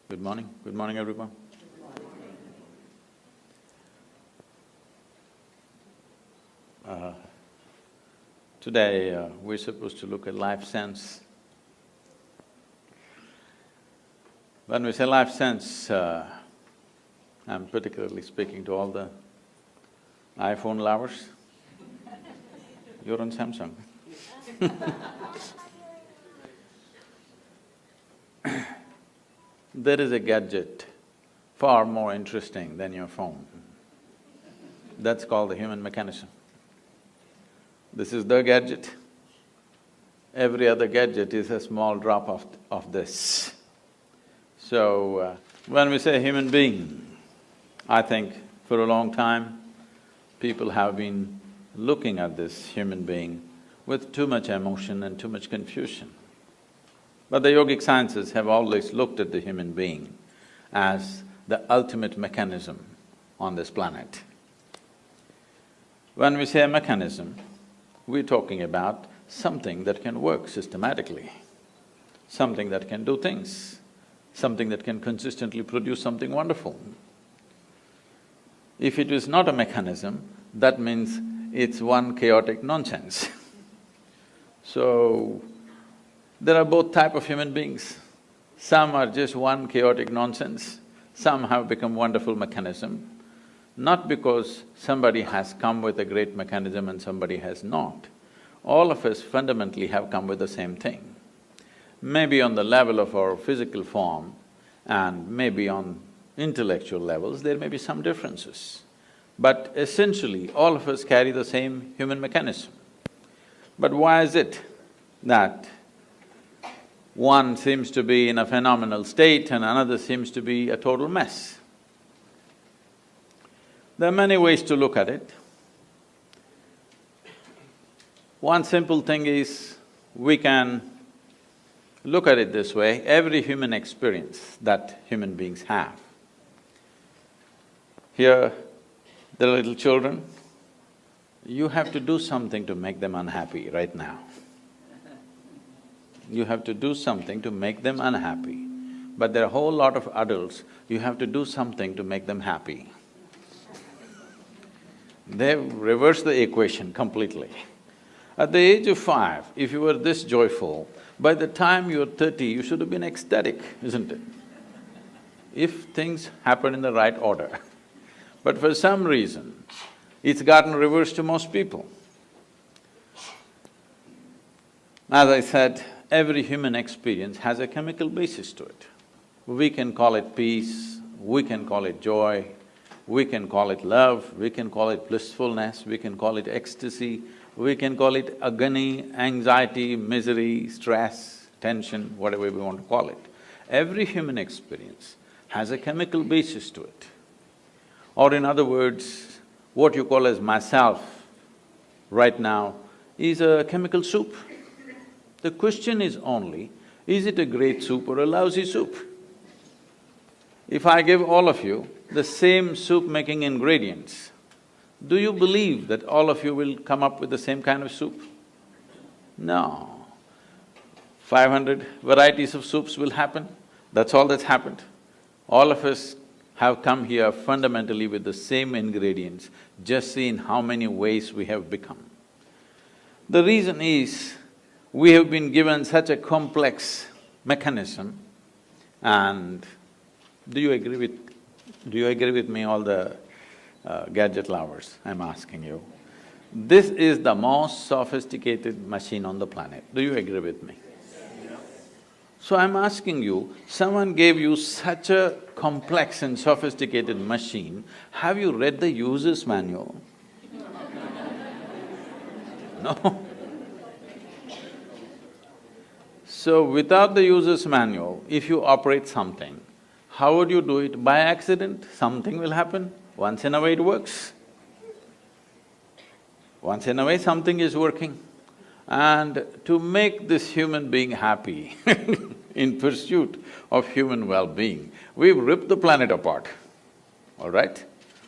Good morning everyone. Today we're supposed to look at life sense. When we say life sense, I'm particularly speaking to all the iPhone lovers. You're on Samsung. There is a gadget far more interesting than your phone. That's called the human mechanism. This is the gadget. Every other gadget is a small drop of this. So, when we say human being, I think for a long time, people have been looking at this human being with too much emotion and too much confusion. But the yogic sciences have always looked at the human being as the ultimate mechanism on this planet. When we say a mechanism, we're talking about something that can work systematically, something that can do things, something that can consistently produce something wonderful. If it is not a mechanism, that means it's one chaotic nonsense. So, there are both type of human beings. Some are just one chaotic nonsense, some have become wonderful mechanism, not because somebody has come with a great mechanism and somebody has not. All of us fundamentally have come with the same thing. Maybe on the level of our physical form and maybe on intellectual levels, there may be some differences. But essentially, all of us carry the same human mechanism. But why is it that one seems to be in a phenomenal state and another seems to be a total mess? There are many ways to look at it. One simple thing is, we can look at it this way: every human experience that human beings have. Here, there are little children, you have to do something to make them unhappy right now. You have to do something to make them unhappy. But there are a whole lot of adults, you have to do something to make them happy. They've reversed the equation completely. At the age of 5, if you were this joyful, by the time you're 30, you should have been ecstatic, isn't it? If things happen in the right order. But for some reason, it's gotten reversed to most people. As I said, every human experience has a chemical basis to it. We can call it peace, we can call it joy, we can call it love, we can call it blissfulness, we can call it ecstasy, we can call it agony, anxiety, misery, stress, tension, whatever we want to call it. Every human experience has a chemical basis to it. Or in other words, what you call as myself right now is a chemical soup. The question is only, is it a great soup or a lousy soup? If I give all of you the same soup-making ingredients, do you believe that all of you will come up with the same kind of soup? No. 500 varieties of soups will happen, that's all that's happened. All of us have come here fundamentally with the same ingredients, just see in how many ways we have become. The reason is, we have been given such a complex mechanism, and do you agree with me, all the gadget lovers, I'm asking you? This is the most sophisticated machine on the planet, do you agree with me? So I'm asking you, someone gave you such a complex and sophisticated machine, have you read the user's manual? No. So without the user's manual, if you operate something, how would you do it? By accident, something will happen, once in a way it works. Once in a way something is working. And to make this human being happy in pursuit of human well-being, we've ripped the planet apart, all right?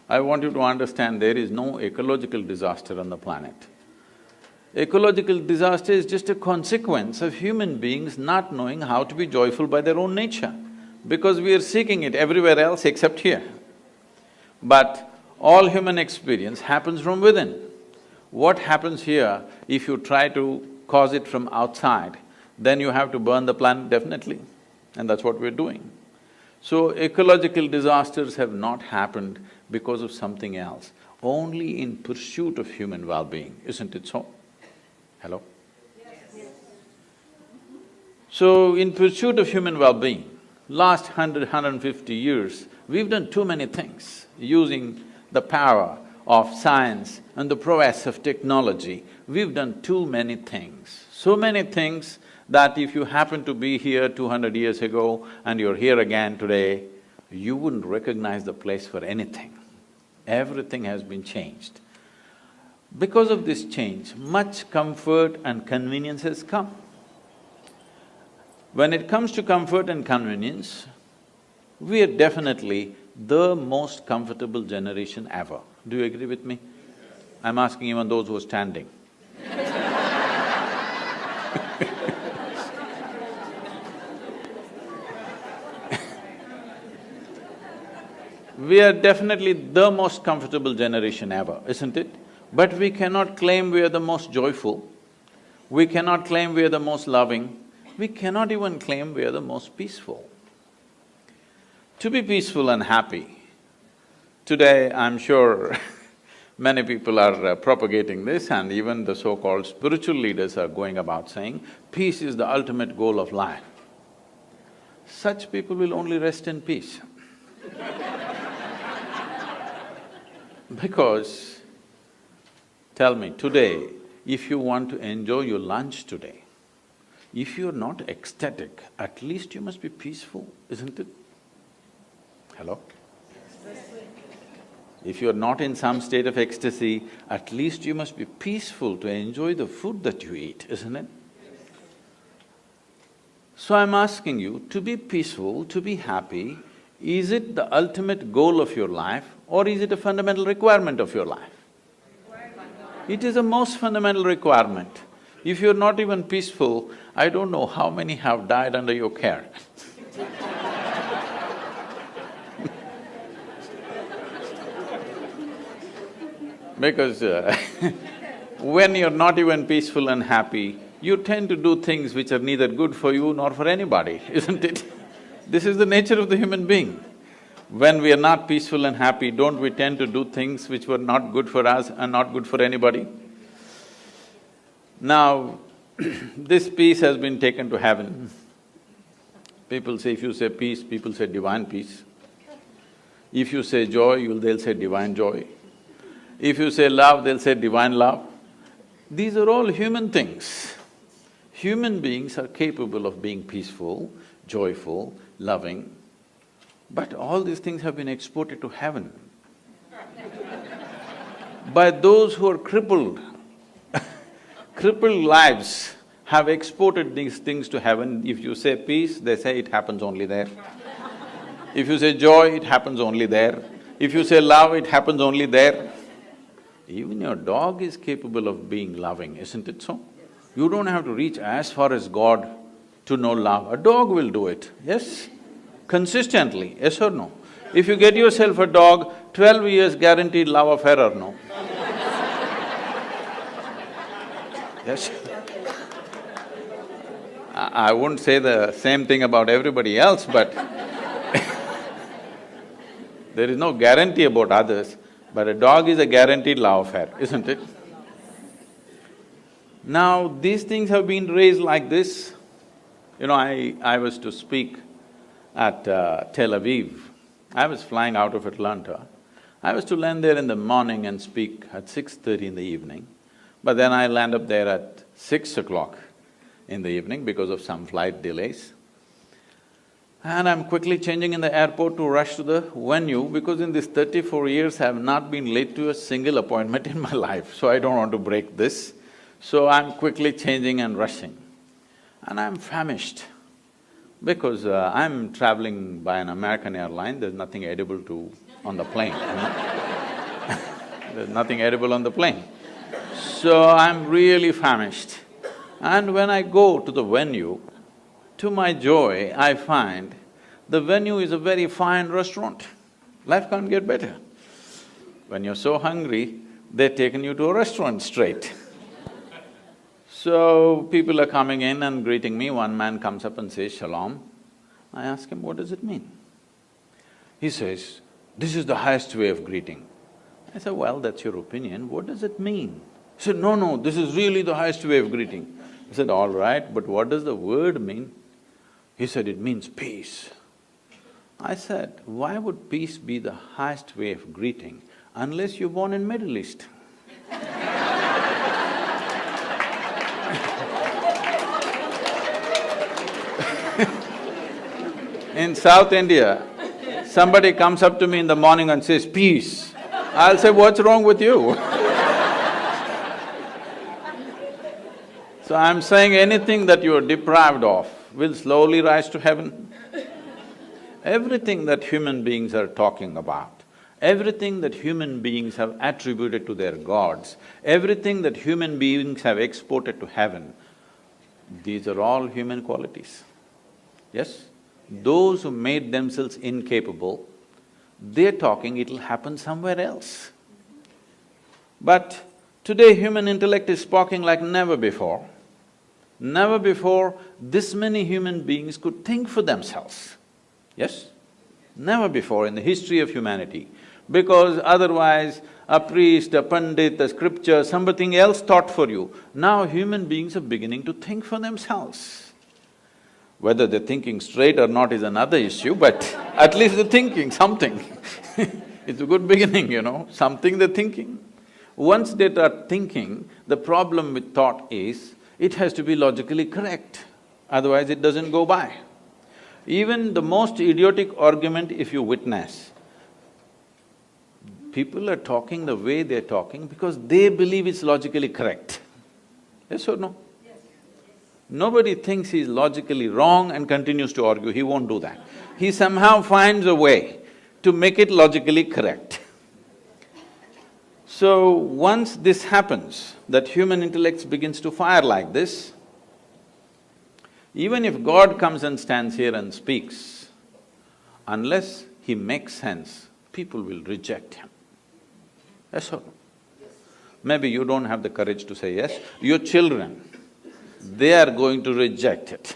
I want you to understand there is no ecological disaster on the planet. Ecological disaster is just a consequence of human beings not knowing how to be joyful by their own nature. because we are seeking it everywhere else except here. But all human experience happens from within. What happens here, if you try to cause it from outside, then you have to burn the planet definitely, and that's what we're doing. So ecological disasters have not happened because of something else, only in pursuit of human well-being, isn't it so? Hello? Yes. So in pursuit of human well-being, last 150 years, we've done too many things using the power of science and the prowess of technology. We've done too many things, so many things that if you happen to be here 200 years ago and you're here again today, you wouldn't recognize the place for anything. Everything has been changed. Because of this change, much comfort and convenience has come. When it comes to comfort and convenience, we are definitely the most comfortable generation ever. Do you agree with me? I'm asking even those who are standing. We are definitely the most comfortable generation ever, isn't it? But we cannot claim we are the most joyful, we cannot claim we are the most loving, we cannot even claim we are the most peaceful. To be peaceful and happy, today I'm sure many people are propagating this, and even the so-called spiritual leaders are going about saying, peace is the ultimate goal of life. Such people will only rest in peace. Because, tell me, today, if you want to enjoy your lunch today, if you're not ecstatic, at least you must be peaceful, isn't it? Hello? If you're not in some state of ecstasy, at least you must be peaceful to enjoy the food that you eat, isn't it? So I'm asking you, to be peaceful, to be happy, is it the ultimate goal of your life or is it a fundamental requirement of your life? It is a most fundamental requirement. If you're not even peaceful, I don't know how many have died under your care. Because when you're not even peaceful and happy, you tend to do things which are neither good for you nor for anybody, isn't it? This is the nature of the human being. When we are not peaceful and happy, don't we tend to do things which were not good for us and not good for anybody? Now, this peace has been taken to heaven. People say, if you say peace, people say divine peace. If you say joy, they'll say divine joy. If you say love, they'll say divine love. These are all human things. Human beings are capable of being peaceful, joyful, loving, but all these things have been exported to heaven by those who are crippled. Crippled lives have exported these things to heaven. If you say peace, they say it happens only there. If you say joy, it happens only there. If you say love, it happens only there. Even your dog is capable of being loving, isn't it so? You don't have to reach as far as God to know love. A dog will do it, yes? Consistently, yes or no? If you get yourself a dog, 12 years guaranteed love affair or no? Yes? I wouldn't say the same thing about everybody else, but there is no guarantee about others, but a dog is a guaranteed love affair, isn't it? Now, these things have been raised like this. You know, I was to speak at Tel Aviv. I was flying out of Atlanta. I was to land there in the morning and speak at 6:30 in the evening, but then I land up there at 6 o'clock in the evening because of some flight delays. And I'm quickly changing in the airport to rush to the venue because in these 34 years I have not been late to a single appointment in my life, so I don't want to break this. So I'm quickly changing and rushing. And I'm famished because I'm traveling by an American airline, there's nothing edible on the plane, you know? There's nothing edible on the plane. So I'm really famished. And when I go to the venue, to my joy, I find The venue is a very fine restaurant. Life can't get better. When you're so hungry, they've taken you to a restaurant straight. So, people are coming in and greeting me. One man comes up and says, "Shalom." I ask him, "What does it mean?" He says, "This is the highest way of greeting." I said, "Well, that's your opinion, what does it mean?" He said, "No, no, this is really the highest way of greeting." I said, "All right, but what does the word mean?" He said, "It means peace." I said, "Why would peace be the highest way of greeting unless you're born in Middle East?" In South India, somebody comes up to me in the morning and says, "Peace." I'll say, "What's wrong with you?" So I'm saying anything that you are deprived of will slowly rise to heaven. Everything that human beings are talking about, everything that human beings have attributed to their gods, everything that human beings have exported to heaven, these are all human qualities. Yes? Those who made themselves incapable, they're talking it'll happen somewhere else. But today human intellect is sparking like never before. Never before this many human beings could think for themselves. Yes? Never before in the history of humanity. Because otherwise, a priest, a pandit, a scripture, something else thought for you. Now human beings are beginning to think for themselves. Whether they're thinking straight or not is another issue, but at least they're thinking something. It's a good beginning, something they're thinking. Once they start thinking, the problem with thought is, it has to be logically correct, otherwise it doesn't go by. Even the most idiotic argument if you witness, people are talking the way they're talking because they believe it's logically correct. Yes or no? Yes. Nobody thinks he's logically wrong and continues to argue, he won't do that. He somehow finds a way to make it logically correct. So, once this happens, that human intellect begins to fire like this, even if God comes and stands here and speaks, unless he makes sense, people will reject him. Yes or no? Yes. Maybe you don't have the courage to say yes, your children, they are going to reject it.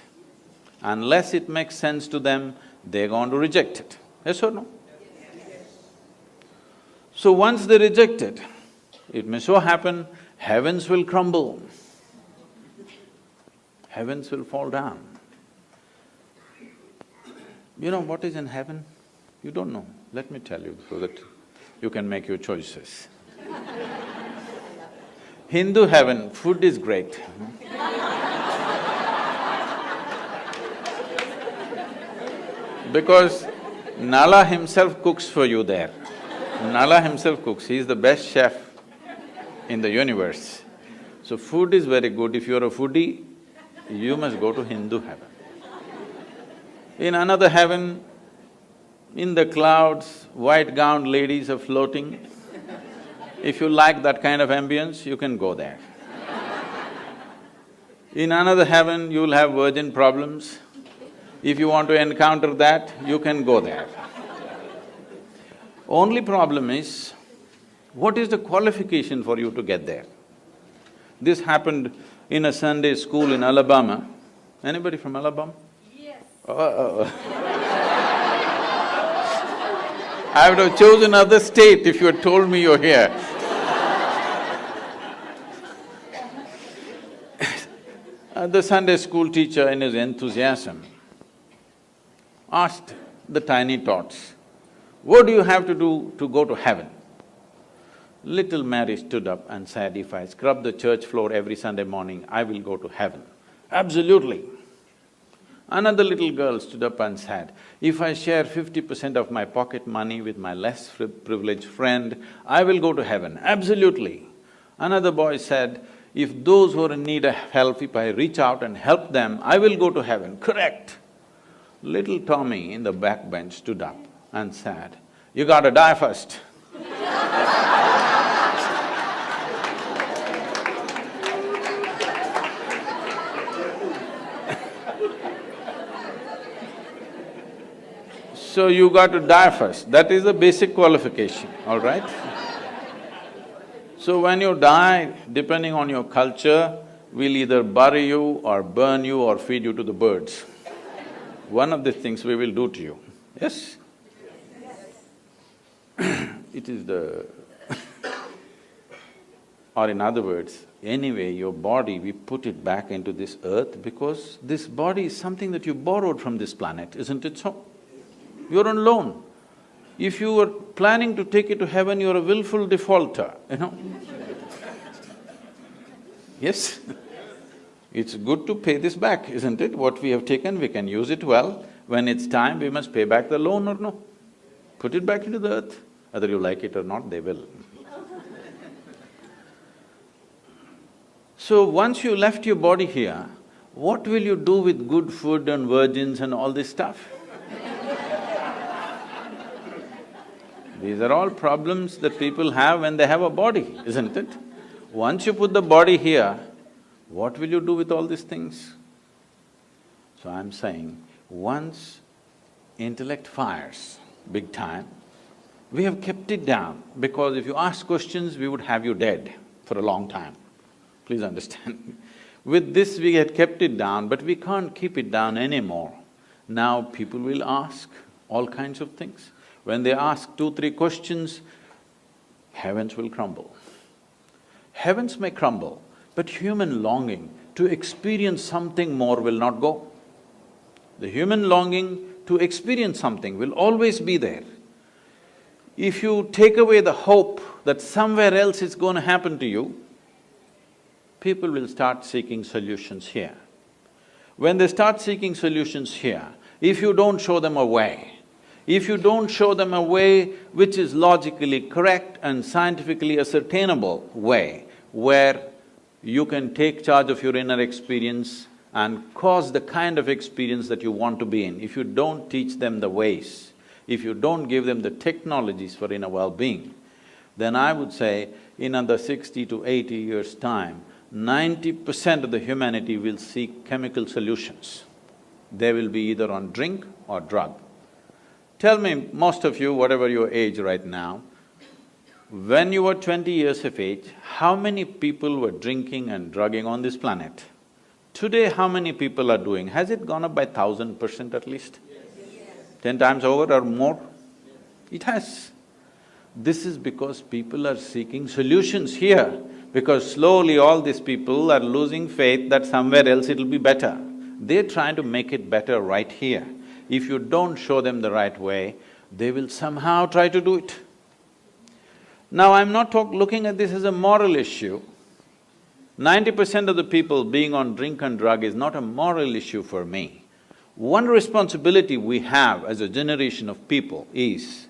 Unless it makes sense to them, they're going to reject it. Yes or no? Yes. So once they reject it, it may so happen, heavens will crumble. Heavens will fall down. You know what is in heaven? You don't know. Let me tell you so that you can make your choices. Hindu heaven, food is great. Because Nala himself cooks for you there. Nala himself cooks, he is the best chef in the universe. So food is very good. If you're a foodie, you must go to Hindu heaven. In another heaven, in the clouds, white-gowned ladies are floating. If you like that kind of ambience, you can go there. In another heaven, you'll have virgin problems. If you want to encounter that, you can go there. Only problem is, what is the qualification for you to get there? This happened in a Sunday school in Alabama. Anybody from Alabama? Yes. I would have chosen another state if you had told me you're here. The Sunday school teacher in his enthusiasm asked the tiny tots, "What do you have to do to go to heaven?" Little Mary stood up and said, "If I scrub the church floor every Sunday morning, I will go to heaven." Absolutely. Another little girl stood up and said, "If I share 50% of my pocket money with my less privileged friend, I will go to heaven." Absolutely. Another boy said, "If those who are in need of help, if I reach out and help them, I will go to heaven." Correct. Little Tommy in the back bench stood up and said, "You gotta die first." So you got to die first, that is the basic qualification, all right? So when you die, depending on your culture, we'll either bury you or burn you or feed you to the birds. One of the things we will do to you, yes? It is the or in other words, anyway, your body, we put it back into this earth because this body is something that you borrowed from this planet, isn't it so? You're on loan. If you were planning to take it to heaven, you're a willful defaulter, you know? Yes? It's good to pay this back, isn't it? What we have taken, we can use it well. When it's time, we must pay back the loan or no? Put it back into the earth. Whether you like it or not, they will. So once you left your body here, what will you do with good food and virgins and all this stuff? These are all problems that people have when they have a body, isn't it? Once you put the body here, what will you do with all these things? So I'm saying, once intellect fires big time, we have kept it down because if you ask questions, we would have you dead for a long time. Please understand. With this we had kept it down, but we can't keep it down anymore. Now people will ask all kinds of things. When they ask 2, 3 questions, heavens will crumble. Heavens may crumble, but human longing to experience something more will not go. The human longing to experience something will always be there. If you take away the hope that somewhere else it's going to happen to you, people will start seeking solutions here. When they start seeking solutions here, if you don't show them a way, if you don't show them a way which is logically correct and scientifically ascertainable way, where you can take charge of your inner experience and cause the kind of experience that you want to be in, if you don't teach them the ways, if you don't give them the technologies for inner well-being, then I would say in another 60 to 80 years' time, 90% of the humanity will seek chemical solutions. They will be either on drink or drug. Tell me, most of you, whatever your age right now, when you were 20 years of age, how many people were drinking and drugging on this planet? Today, how many people are doing? Has it gone up by 1000% at least? 10 times over or more? It has. This is because people are seeking solutions here, because slowly all these people are losing faith that somewhere else it'll be better. They're trying to make it better right here. If you don't show them the right way, they will somehow try to do it. Now, I'm not looking at this as a moral issue. 90% of the people being on drink and drug is not a moral issue for me. One responsibility we have as a generation of people is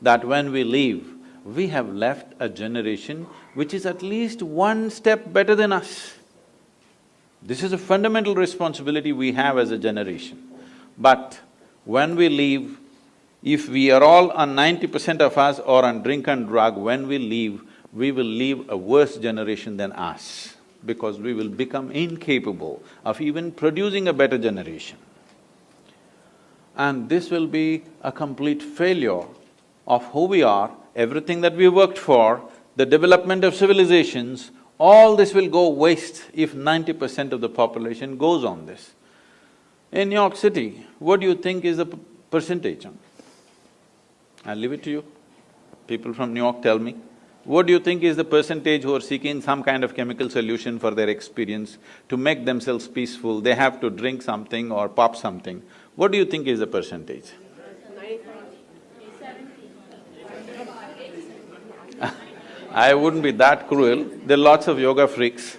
that when we leave, we have left a generation which is at least one step better than us. This is a fundamental responsibility we have as a generation. But when we leave, if we are all on 90% of us or on drink and drug, when we leave, we will leave a worse generation than us, because we will become incapable of even producing a better generation. And this will be a complete failure of who we are, everything that we worked for, the development of civilizations, all this will go waste if 90% of the population goes on this. In New York City, what do you think is the percentage? I'll leave it to you. People from New York tell me. What do you think is the percentage who are seeking some kind of chemical solution for their experience to make themselves peaceful? They have to drink something or pop something. What do you think is the percentage? I wouldn't be that cruel, there are lots of yoga freaks.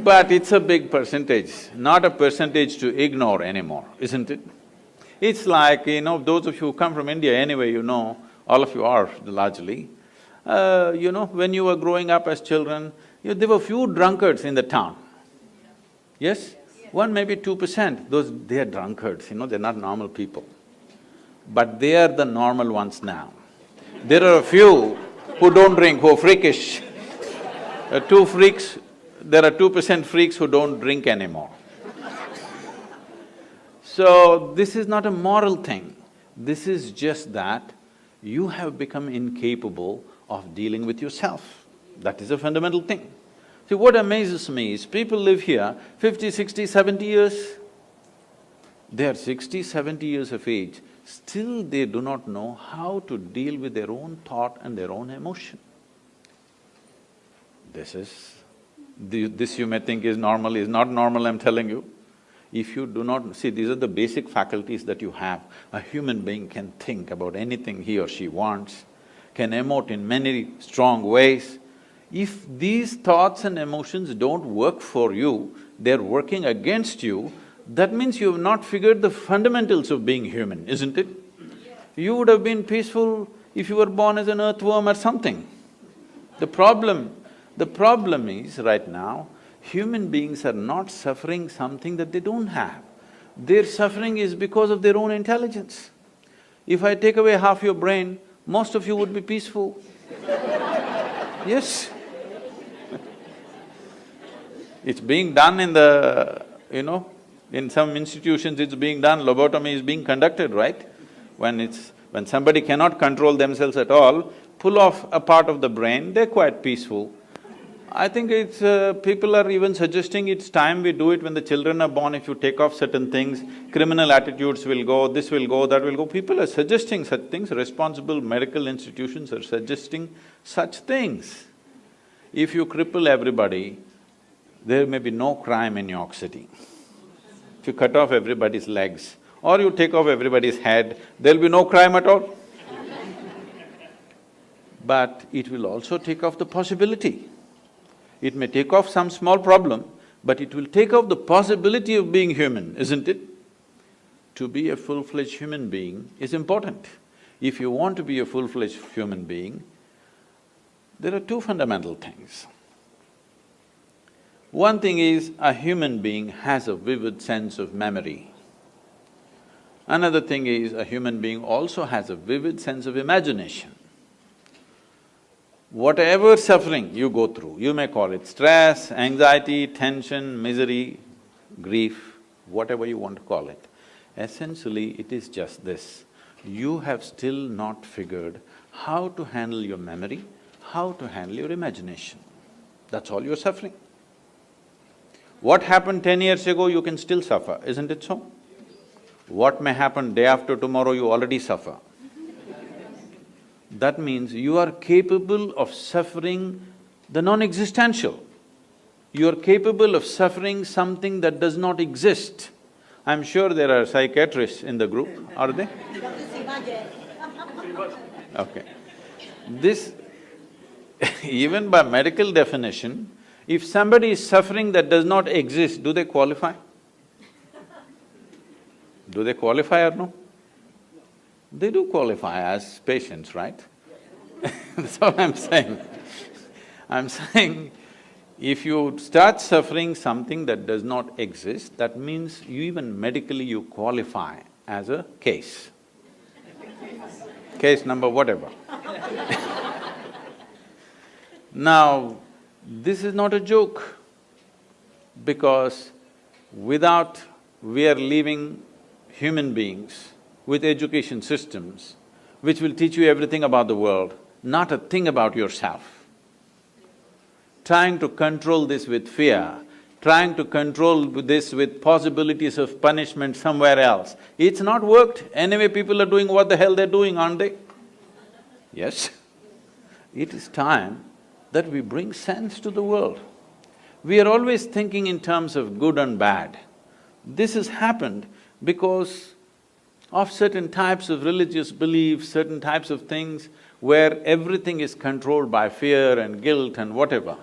But it's a big percentage, not a percentage to ignore anymore, isn't it? It's like, those of you who come from India anyway, all of you are largely, when you were growing up as children, there were few drunkards in the town. Yes? 1, maybe 2%, they are drunkards, they're not normal people. But they are the normal ones now. There are a few who don't drink, who are freakish. There are 2% freaks who don't drink anymore. So, this is not a moral thing. This is just that you have become incapable of dealing with yourself. That is a fundamental thing. See, what amazes me is people live here 50, 60, 70 years. They are 60, 70 years of age, still they do not know how to deal with their own thought and their own emotion. This you may think is normal, is not normal, I'm telling you. If you do not… see, these are the basic faculties that you have. A human being can think about anything he or she wants, can emote in many strong ways. If these thoughts and emotions don't work for you, they're working against you, that means you have not figured the fundamentals of being human, isn't it? You would have been peaceful if you were born as an earthworm or something. The problem is, right now, human beings are not suffering something that they don't have. Their suffering is because of their own intelligence. If I take away half your brain, most of you would be peaceful. Yes. It's being done in the… in some institutions it's being done, lobotomy is being conducted, right? When somebody cannot control themselves at all, pull off a part of the brain, they're quite peaceful. I think people are even suggesting it's time we do it when the children are born. If you take off certain things, criminal attitudes will go, this will go, that will go. People are suggesting such things, responsible medical institutions are suggesting such things. If you cripple everybody, there may be no crime in New York City. If you cut off everybody's legs or you take off everybody's head, there'll be no crime at all. But it will also take off the possibility. It may take off some small problem, but it will take off the possibility of being human, isn't it? To be a full-fledged human being is important. If you want to be a full-fledged human being, there are two fundamental things. One thing is, a human being has a vivid sense of memory. Another thing is, a human being also has a vivid sense of imagination. Whatever suffering you go through, you may call it stress, anxiety, tension, misery, grief, whatever you want to call it, essentially it is just this. You have still not figured how to handle your memory, how to handle your imagination. That's all you're suffering. What happened 10 years ago, you can still suffer, isn't it so? What may happen day after tomorrow, you already suffer. That means you are capable of suffering the non-existential. You are capable of suffering something that does not exist. I'm sure there are psychiatrists in the group, are they? Okay. This even by medical definition, if somebody is suffering that does not exist, do they qualify? Do they qualify or no? They do qualify as patients, right? That's all I'm saying. I'm saying, if you start suffering something that does not exist, that means you even medically you qualify as a case. Case number whatever. Now, this is not a joke, because we are leaving human beings with education systems which will teach you everything about the world, not a thing about yourself. Trying to control this with fear, trying to control this with possibilities of punishment somewhere else, it's not worked. Anyway, people are doing what the hell they're doing, aren't they? Yes? It is time that we bring sense to the world. We are always thinking in terms of good and bad. This has happened because of certain types of religious beliefs, certain types of things where everything is controlled by fear and guilt and whatever.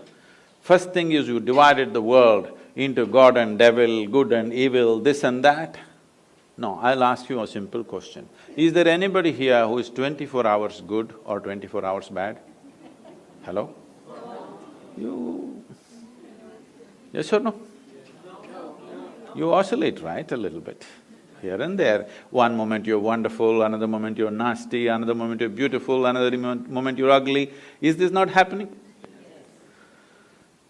First thing is you divided the world into God and devil, good and evil, this and that. No, I'll ask you a simple question. Is there anybody here who is 24 hours good or 24 hours bad? Hello? You… yes or no? You oscillate, right, a little bit. Here and there, one moment you're wonderful, another moment you're nasty, another moment you're beautiful, another moment you're ugly. Is this not happening?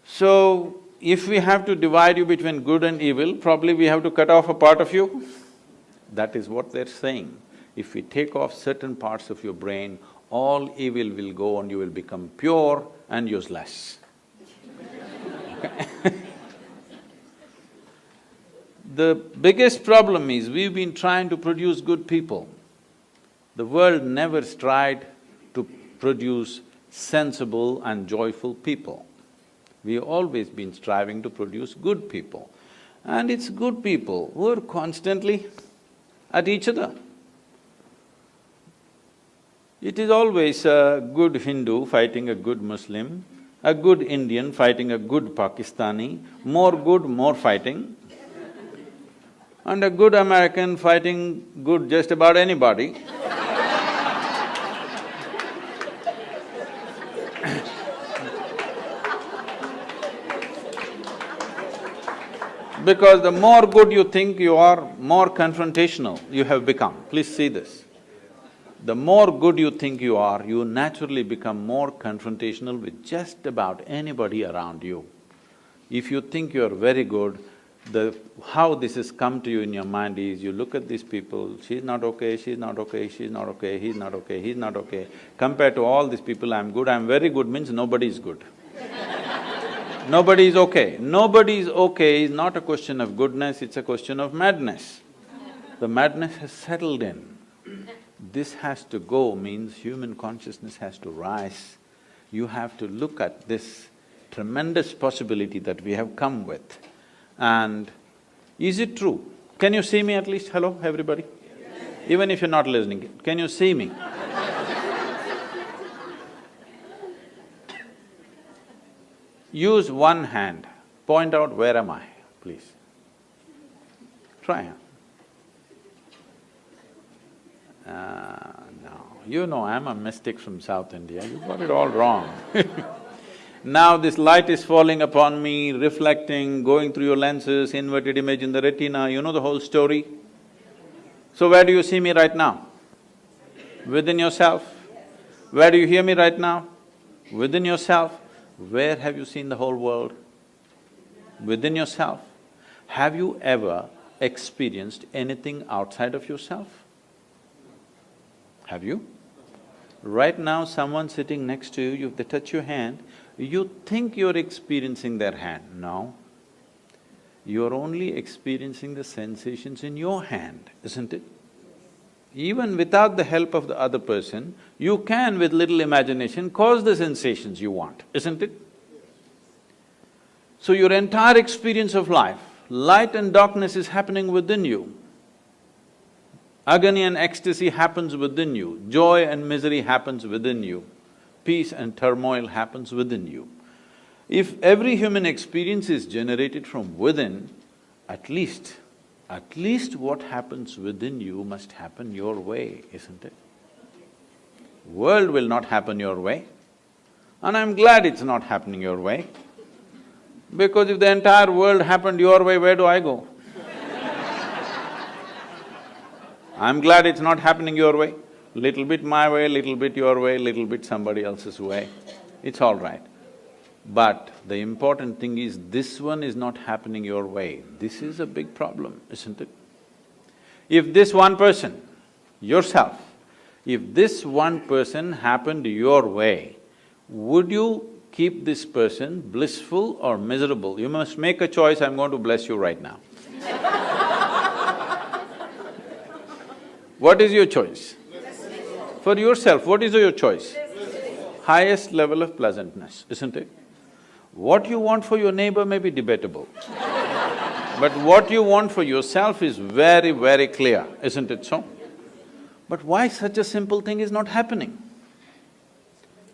So, if we have to divide you between good and evil, probably we have to cut off a part of you. That is what they're saying. If we take off certain parts of your brain, all evil will go and you will become pure and useless. The biggest problem is we've been trying to produce good people. The world never tried to produce sensible and joyful people. We've always been striving to produce good people. And it's good people who are constantly at each other. It is always a good Hindu fighting a good Muslim, a good Indian fighting a good Pakistani, more good, more fighting, and a good American fighting good just about anybody. Because the more good you think you are, more confrontational you have become. Please see this. The more good you think you are, you naturally become more confrontational with just about anybody around you. If you think you're very good, how this has come to you in your mind is, you look at these people, she's not okay, she's not okay, she's not okay, he's not okay, he's not okay. Compared to all these people, I'm good, I'm very good means nobody is good. Nobody is okay. Nobody is okay is not a question of goodness, it's a question of madness. The madness has settled in. This has to go means human consciousness has to rise. You have to look at this tremendous possibility that we have come with. And is it true? Can you see me at least? Hello, everybody? Even if you're not listening, can you see me? Use one hand, point out where am I, please. Try. No, you know I'm a mystic from South India, you got it all wrong. Now this light is falling upon me, reflecting, going through your lenses, inverted image in the retina, you know the whole story. So where do you see me right now? Within yourself. Where do you hear me right now? Within yourself. Where have you seen the whole world? Within yourself. Have you ever experienced anything outside of yourself? Have you? Right now, someone sitting next to you, if they touch your hand, you think you're experiencing their hand. No. You're only experiencing the sensations in your hand, isn't it? Even without the help of the other person, you can, with little imagination, cause the sensations you want, isn't it? So your entire experience of life, light and darkness is happening within you. Agony and ecstasy happens within you, joy and misery happens within you, peace and turmoil happens within you. If every human experience is generated from within, at least what happens within you must happen your way, isn't it? World will not happen your way, and I'm glad it's not happening your way, because if the entire world happened your way, where do I go? I'm glad it's not happening your way. Little bit my way, little bit your way, little bit somebody else's way, it's all right. But the important thing is, this one is not happening your way. This is a big problem, isn't it? If this one person, yourself, if this one person happened your way, would you keep this person blissful or miserable? You must make a choice, I'm going to bless you right now. What is your choice? For yourself, what is your choice? Highest level of pleasantness, isn't it? What you want for your neighbor may be debatable, but what you want for yourself is very, very clear, isn't it so? But why such a simple thing is not happening?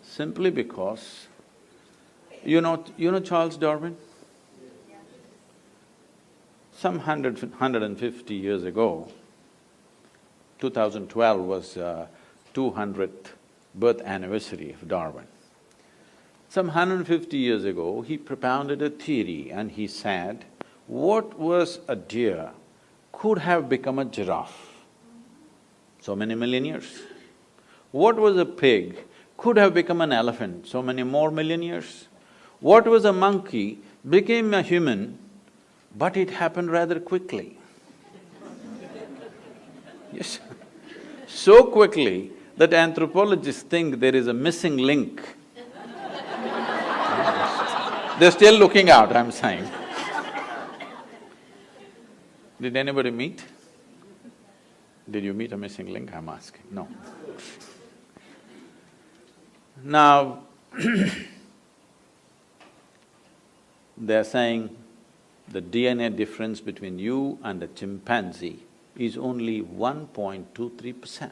Simply because, you know Charles Darwin? Some 150 years ago, 2012 was 200th birth anniversary of Darwin. Some 150 years ago, he propounded a theory and he said, what was a deer could have become a giraffe, so many million years. What was a pig could have become an elephant, so many more million years. What was a monkey became a human, but it happened rather quickly. Yes. So quickly that anthropologists think there is a missing link. They're still looking out, I'm saying. Did anybody meet? Did you meet a missing link, I'm asking? No. Now, they're saying the DNA difference between you and a chimpanzee is only 1.23%.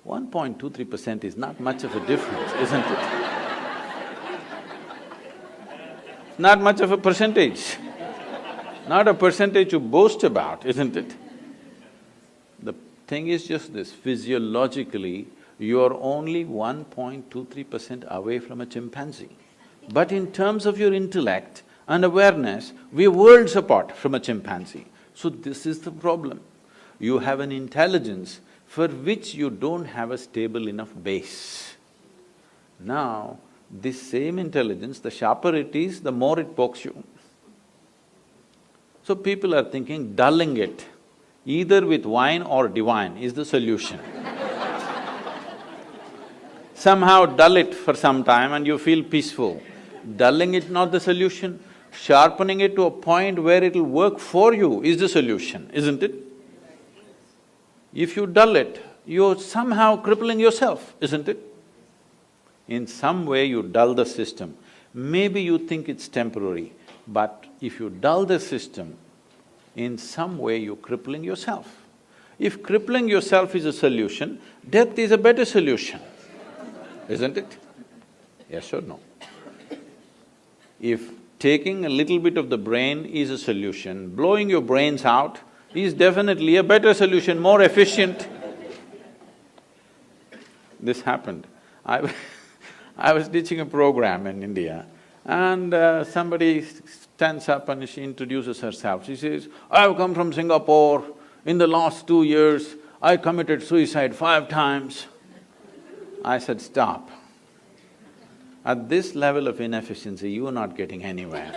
1.23% is not much of a difference, isn't it? Not much of a percentage. Not a percentage to boast about, isn't it? The thing is just this, physiologically, you're only 1.23% away from a chimpanzee. But in terms of your intellect and awareness, we're worlds apart from a chimpanzee. So this is the problem. You have an intelligence for which you don't have a stable enough base. Now, this same intelligence, the sharper it is, the more it pokes you. So people are thinking dulling it, either with wine or divine, is the solution. Somehow dull it for some time and you feel peaceful. Dulling it not the solution, sharpening it to a point where it'll work for you is the solution, isn't it? If you dull it, you're somehow crippling yourself, isn't it? In some way you dull the system. Maybe you think it's temporary, but if you dull the system, in some way you're crippling yourself. If crippling yourself is a solution, death is a better solution, isn't it? Yes or no? If taking a little bit of the brain is a solution, blowing your brains out is definitely a better solution, more efficient. This happened. I was teaching a program in India and somebody stands up and she introduces herself. She says, "I've come from Singapore. In the last 2 years, I committed suicide 5 times." I said, "Stop. At this level of inefficiency, you are not getting anywhere."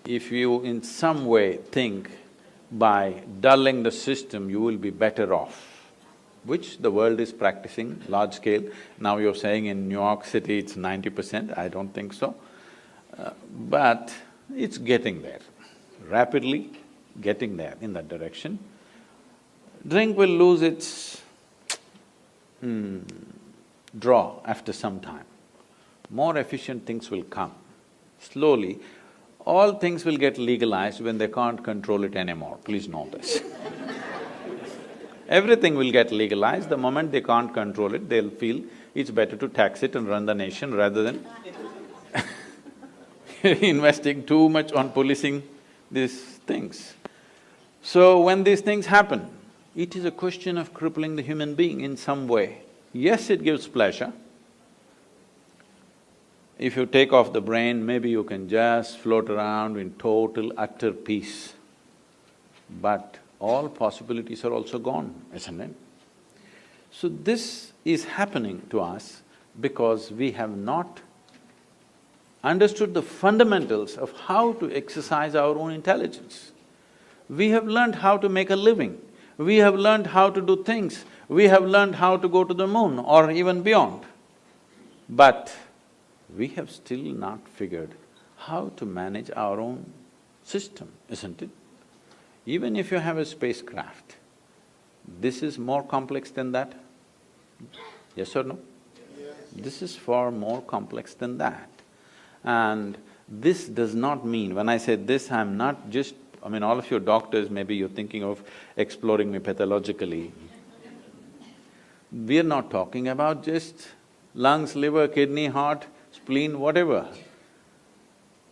If you in some way think by dulling the system you will be better off, which the world is practicing large scale. Now you're saying in New York City it's 90%, I don't think so. But it's getting there, rapidly getting there in that direction. Drink will lose its draw after some time. More efficient things will come. Slowly, all things will get legalized when they can't control it anymore, please know this. Everything will get legalized, the moment they can't control it, they'll feel it's better to tax it and run the nation rather than investing too much on policing these things. So when these things happen, it is a question of crippling the human being in some way. Yes, it gives pleasure. If you take off the brain, maybe you can just float around in total, utter peace. But all possibilities are also gone, isn't it? So this is happening to us because we have not understood the fundamentals of how to exercise our own intelligence. We have learned how to make a living, we have learned how to do things, we have learned how to go to the moon or even beyond. But we have still not figured how to manage our own system, isn't it? Even if you have a spacecraft, this is more complex than that. Yes or no? Yes. This is far more complex than that. And this does not mean, when I say this, I'm not just… I mean, all of you doctors, maybe you're thinking of exploring me pathologically. We're not talking about just lungs, liver, kidney, heart, spleen, whatever.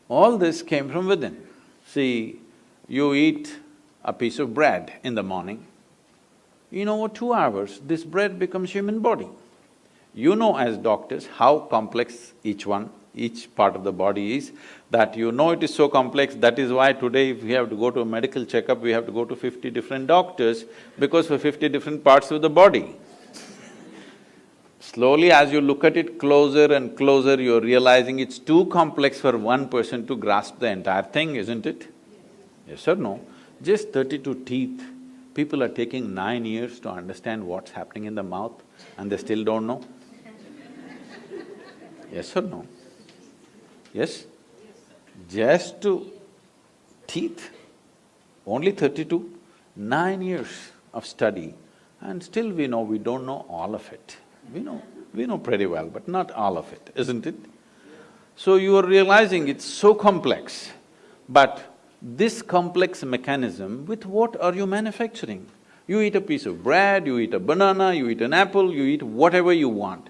All this came from within. See, you eat a piece of bread in the morning, in over 2 hours, this bread becomes human body. You know as doctors how complex each part of the body is, that you know it is so complex, that is why today if we have to go to a medical checkup, we have to go to 50 different doctors because for 50 different parts of the body. Slowly as you look at it closer and closer, you're realizing it's too complex for one person to grasp the entire thing, isn't it? Yes or no? Just 32 teeth, people are taking 9 years to understand what's happening in the mouth and they still don't know. Yes or no? Yes? Just to teeth, only 32, 9 years of study, and still we don't know all of it. We know pretty well, but not all of it, isn't it? So you are realizing it's so complex, but this complex mechanism, with what are you manufacturing? You eat a piece of bread, you eat a banana, you eat an apple, you eat whatever you want.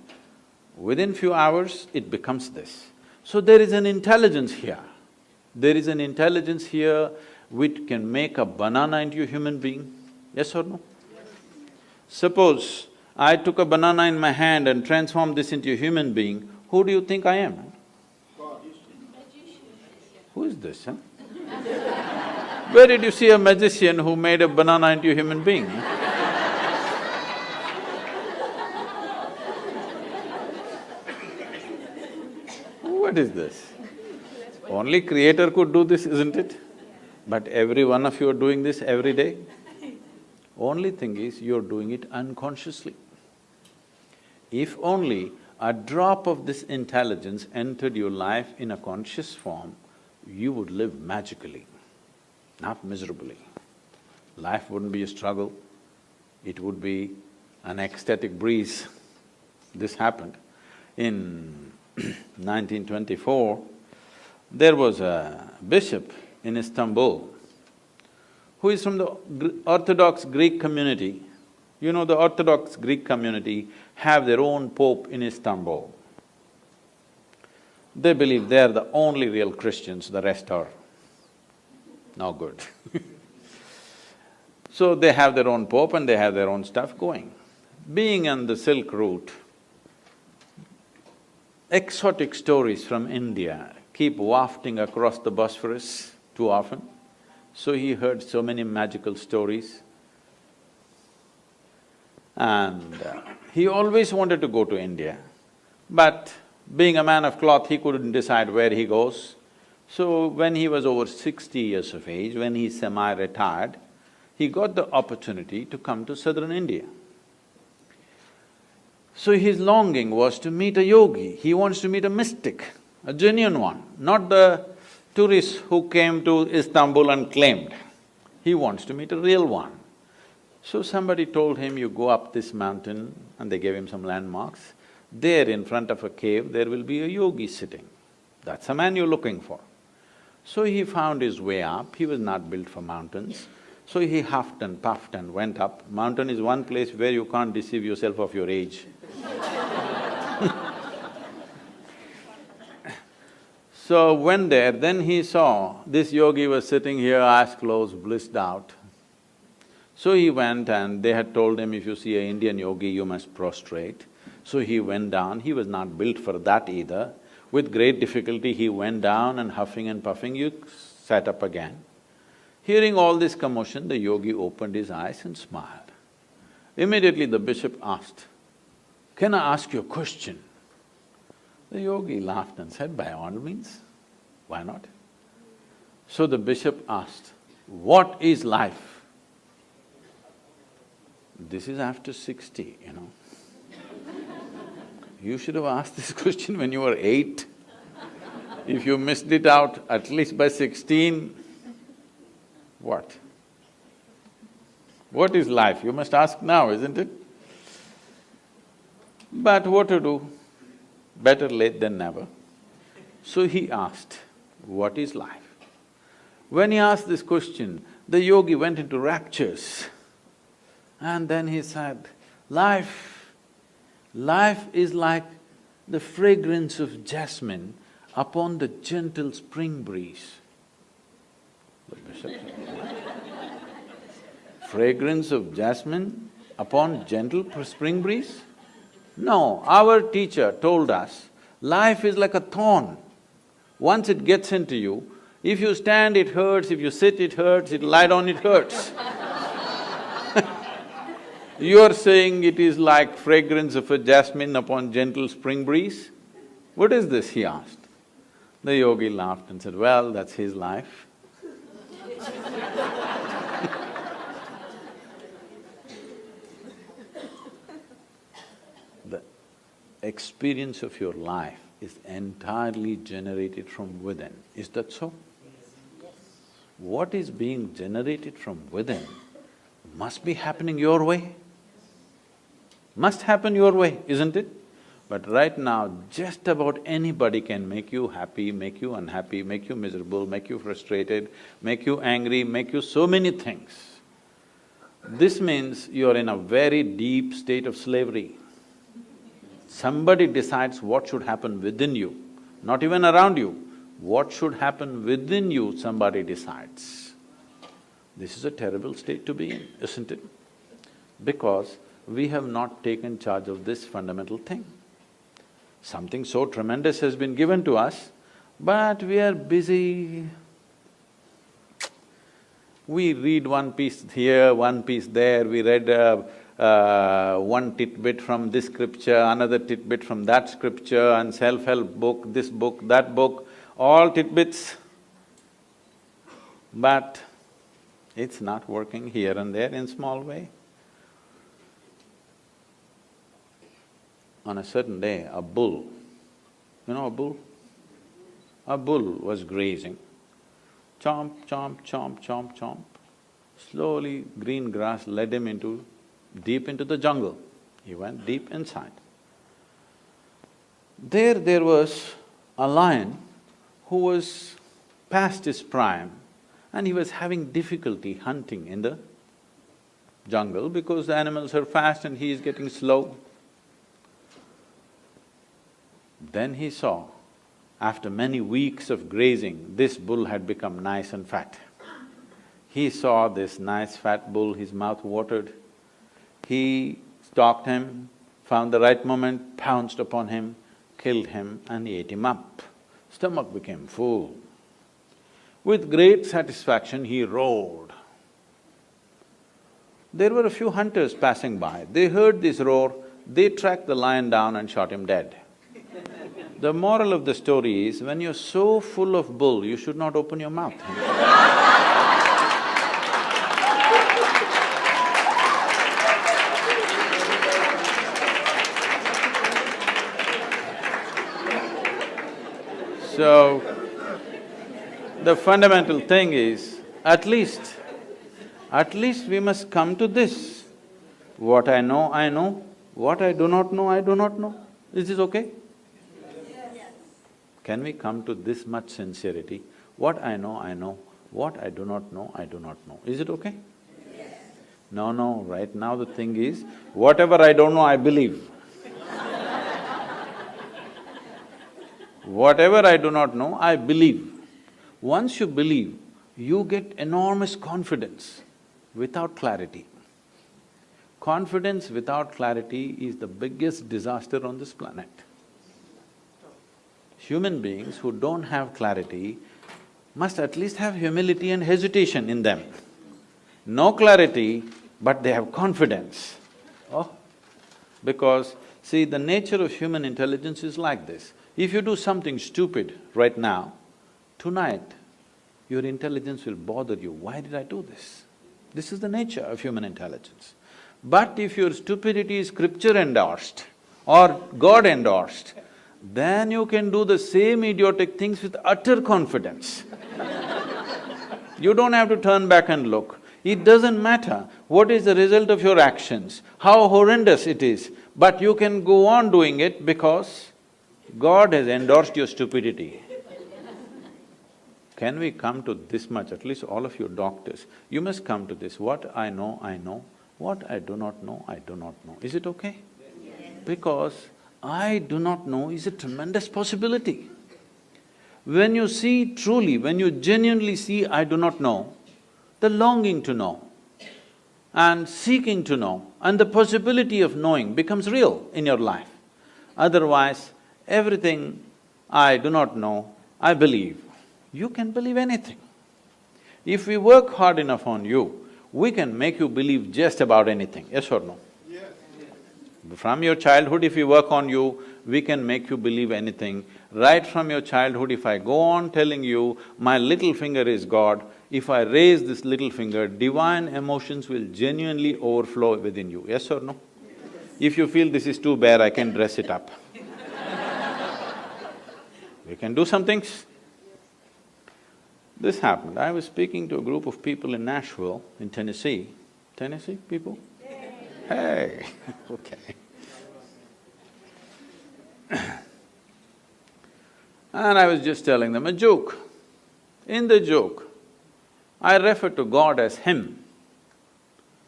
Within few hours, it becomes this. So there is an intelligence here. There is an intelligence here which can make a banana into a human being, yes or no? Yes. Suppose I took a banana in my hand and transformed this into a human being, who do you think I am? Who is this, huh? Where did you see a magician who made a banana into a human being? What is this? Only Creator could do this, isn't it? But every one of you are doing this every day. Only thing is, you're doing it unconsciously. If only a drop of this intelligence entered your life in a conscious form, you would live magically, not miserably. Life wouldn't be a struggle, it would be an ecstatic breeze. This happened. In 1924, there was a bishop in Istanbul who is from the Orthodox Greek community. You know, the Orthodox Greek community have their own pope in Istanbul. They believe they are the only real Christians, the rest are no good. So they have their own pope and they have their own stuff going. Being on the Silk Route, exotic stories from India keep wafting across the Bosphorus too often. So he heard so many magical stories. And he always wanted to go to India, but being a man of cloth, he couldn't decide where he goes. So when he was over 60 years of age, when he semi-retired, he got the opportunity to come to southern India. So his longing was to meet a yogi, he wants to meet a mystic, a genuine one, not the tourists who came to Istanbul and claimed. He wants to meet a real one. So somebody told him, you go up this mountain, and they gave him some landmarks. There in front of a cave, there will be a yogi sitting. That's the man you're looking for. So he found his way up, he was not built for mountains. So he huffed and puffed and went up. Mountain is one place where you can't deceive yourself of your age. So went there, then he saw this yogi was sitting here, eyes closed, blissed out. So he went and they had told him, if you see an Indian yogi, you must prostrate. So he went down, he was not built for that either. With great difficulty, he went down and huffing and puffing, he sat up again. Hearing all this commotion, the yogi opened his eyes and smiled. Immediately the bishop asked, "Can I ask you a question?" The yogi laughed and said, "By all means, why not?" So the bishop asked, "What is life?" This is after 60, you know. You should have asked this question when you were 8. If you missed it out at least by 16, what? What is life? You must ask now, isn't it? But what to do? Better late than never. So he asked, what is life? When he asked this question, the yogi went into raptures. And then he said, life is like the fragrance of jasmine upon the gentle spring breeze. The bishop said, fragrance of jasmine upon gentle spring breeze? No, our teacher told us, life is like a thorn. Once it gets into you, if you stand it hurts, if you sit it hurts, if you lie down it hurts. You're saying it is like fragrance of a jasmine upon gentle spring breeze? What is this, he asked. The yogi laughed and said, well, that's his life. The experience of your life is entirely generated from within. Is that so? Yes. What is being generated from within must be happening your way. Must happen your way, isn't it? But right now, just about anybody can make you happy, make you unhappy, make you miserable, make you frustrated, make you angry, make you so many things. This means you're in a very deep state of slavery. Somebody decides what should happen within you, not even around you. What should happen within you, somebody decides. This is a terrible state to be in, isn't it? Because we have not taken charge of this fundamental thing. Something so tremendous has been given to us, but we are busy. We read one piece here, one piece there, we read one tidbit from this scripture, another tidbit from that scripture, and self-help book, this book, that book, all tidbits. But it's not working here and there in small way. On a certain day, a bull, you know a bull? A bull was grazing. Chomp, chomp, chomp, chomp, chomp. Slowly, green grass led him deep into the jungle. He went deep inside. There was a lion who was past his prime and he was having difficulty hunting in the jungle because the animals are fast and he is getting slow. Then he saw, after many weeks of grazing, this bull had become nice and fat. He saw this nice fat bull, his mouth watered. He stalked him, found the right moment, pounced upon him, killed him and ate him up. Stomach became full. With great satisfaction, he roared. There were a few hunters passing by. They heard this roar, they tracked the lion down and shot him dead. The moral of the story is, when you're so full of bull, you should not open your mouth. So, the fundamental thing is, at least we must come to this. What I know, I know. What I do not know, I do not know. Is this okay? Can we come to this much sincerity? What I know, I know. What I do not know, I do not know. Is it okay? Yes. No, right now the thing is, whatever I don't know, I believe. Whatever I do not know, I believe. Once you believe, you get enormous confidence without clarity. Confidence without clarity is the biggest disaster on this planet. Human beings who don't have clarity must at least have humility and hesitation in them. No clarity, but they have confidence. Oh, because see, the nature of human intelligence is like this. If you do something stupid right now, tonight your intelligence will bother you. Why did I do this? This is the nature of human intelligence. But if your stupidity is scripture endorsed or God endorsed, then you can do the same idiotic things with utter confidence. You don't have to turn back and look. It doesn't matter what is the result of your actions, how horrendous it is, but you can go on doing it because God has endorsed your stupidity. Can we come to this much, at least all of you doctors, you must come to this, what I know, I know, what I do not know, I do not know. Is it okay? Yes. Because I do not know is a tremendous possibility. When you see truly, when you genuinely see I do not know, the longing to know and seeking to know and the possibility of knowing becomes real in your life. Otherwise, everything I do not know, I believe. You can believe anything. If we work hard enough on you, we can make you believe just about anything, yes or no? From your childhood, if we work on you, we can make you believe anything. Right from your childhood, if I go on telling you, my little finger is God, if I raise this little finger, divine emotions will genuinely overflow within you, yes or no? If you feel this is too bare, I can dress it up. We can do some things. This happened. I was speaking to a group of people in Nashville, in Tennessee. Tennessee people? Hey, okay. And I was just telling them a joke. In the joke, I referred to God as Him.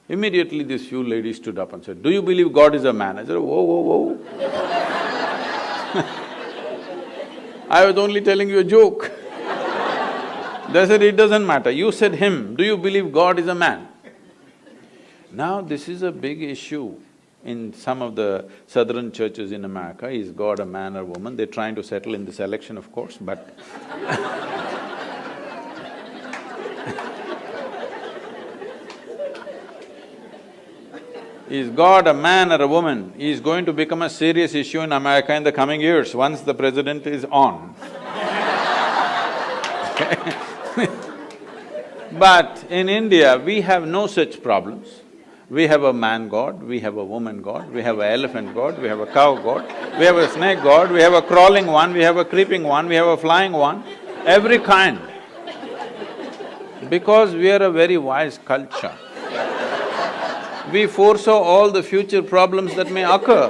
Immediately this few ladies stood up and said, "Do you believe God is a man?" I said, "Whoa, whoa, whoa." I was only telling you a joke. They said, "It doesn't matter, you said Him, do you believe God is a man?" Now this is a big issue in some of the southern churches in America. Is God a man or woman? They're trying to settle in this election, of course, but is God a man or a woman is going to become a serious issue in America in the coming years, once the president is on. But in India, we have no such problems. We have a man god, we have a woman god, we have an elephant god, we have a cow god, we have a snake god, we have a crawling one, we have a creeping one, we have a flying one, every kind. Because we are a very wise culture, we foresaw all the future problems that may occur.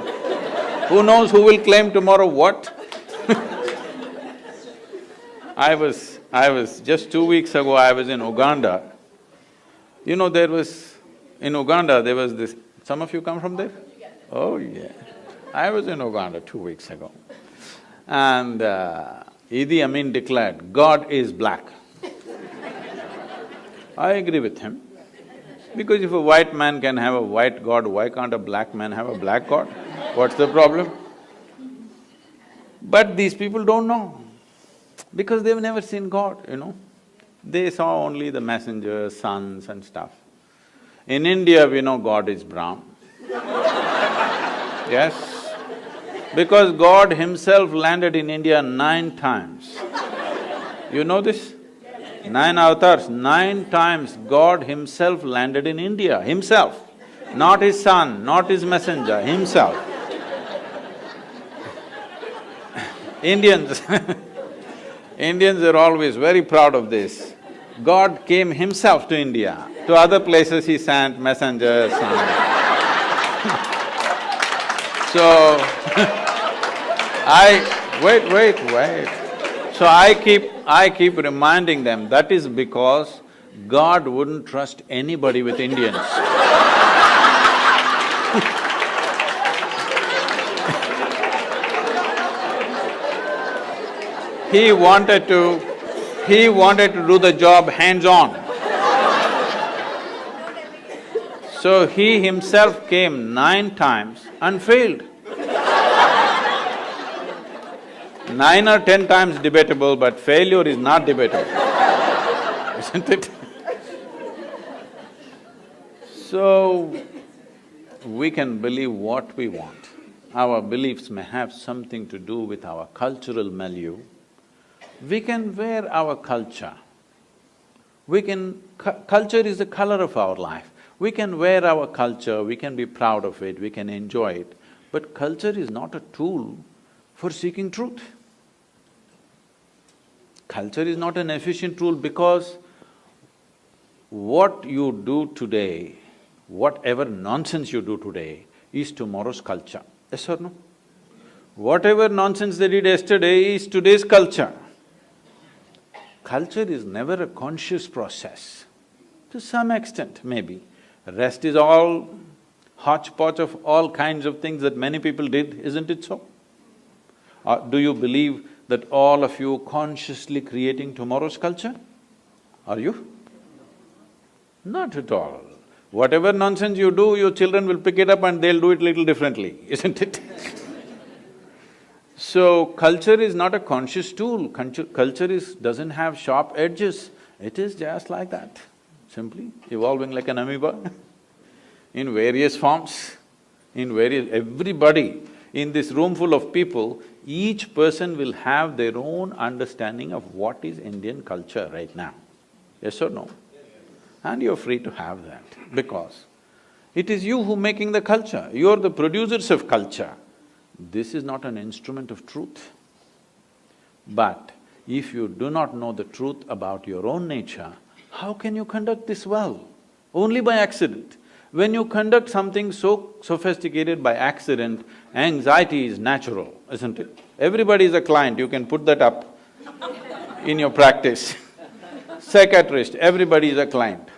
Who knows who will claim tomorrow what? I was just 2 weeks ago, I was in Uganda. You know, in Uganda, there was this… Some of you come from there? Oh, yeah. I was in Uganda 2 weeks ago. And Idi Amin declared, "God is black." I agree with him. Because if a white man can have a white god, why can't a black man have a black god? What's the problem? But these people don't know, because they've never seen God, you know. They saw only the messengers, sons and stuff. In India, we know God is brown. Yes, because God Himself landed in India 9 times. You know this? 9 avatars, 9 times God Himself landed in India, Himself. Not His son, not His messenger, Himself. Indians Indians are always very proud of this. God came Himself to India. To other places He sent messengers, sons. So, wait. So I keep reminding them, that is because God wouldn't trust anybody with Indians. He wanted to do the job hands-on. So He Himself came 9 times and failed. 9 or 10 times debatable, but failure is not debatable, isn't it? So, we can believe what we want. Our beliefs may have something to do with our cultural milieu. We can wear our culture. Culture is the color of our life. We can wear our culture, we can be proud of it, we can enjoy it, but culture is not a tool for seeking truth. Culture is not an efficient tool, because what you do today, whatever nonsense you do today, is tomorrow's culture, yes or no? Whatever nonsense they did yesterday is today's culture. Culture is never a conscious process, to some extent maybe. Rest is all hodgepodge of all kinds of things that many people did, isn't it so? Do you believe that all of you consciously creating tomorrow's culture? Are you? Not at all. Whatever nonsense you do, your children will pick it up and they'll do it little differently, isn't it? So, culture is not a conscious tool, culture doesn't have sharp edges, it is just like that, simply evolving like an amoeba in various forms. everybody in this room full of people, each person will have their own understanding of what is Indian culture right now. Yes or no? And you're free to have that, because it is you who making the culture, you're the producers of culture. This is not an instrument of truth. But if you do not know the truth about your own nature, how can you conduct this well? Only by accident. When you conduct something so sophisticated by accident, anxiety is natural, isn't it? Everybody is a client, you can put that up in your practice. Psychiatrist, everybody is a client.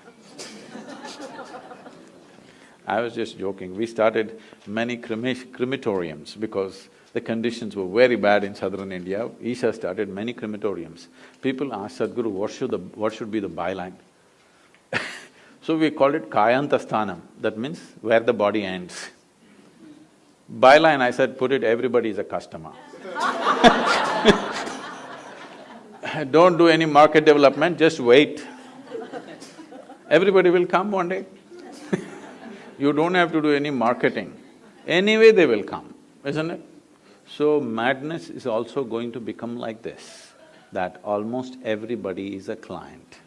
I was just joking, we started many crematoriums because the conditions were very bad in southern India. Isha started many crematoriums. People asked Sadhguru, what should be the byline? So we called it Kayantasthanam, that means where the body ends. Byline, I said, put it, everybody is a customer. Don't do any market development, just wait. Everybody will come one day. You don't have to do any marketing. Anyway, they will come, isn't it? So madness is also going to become like this, that almost everybody is a client.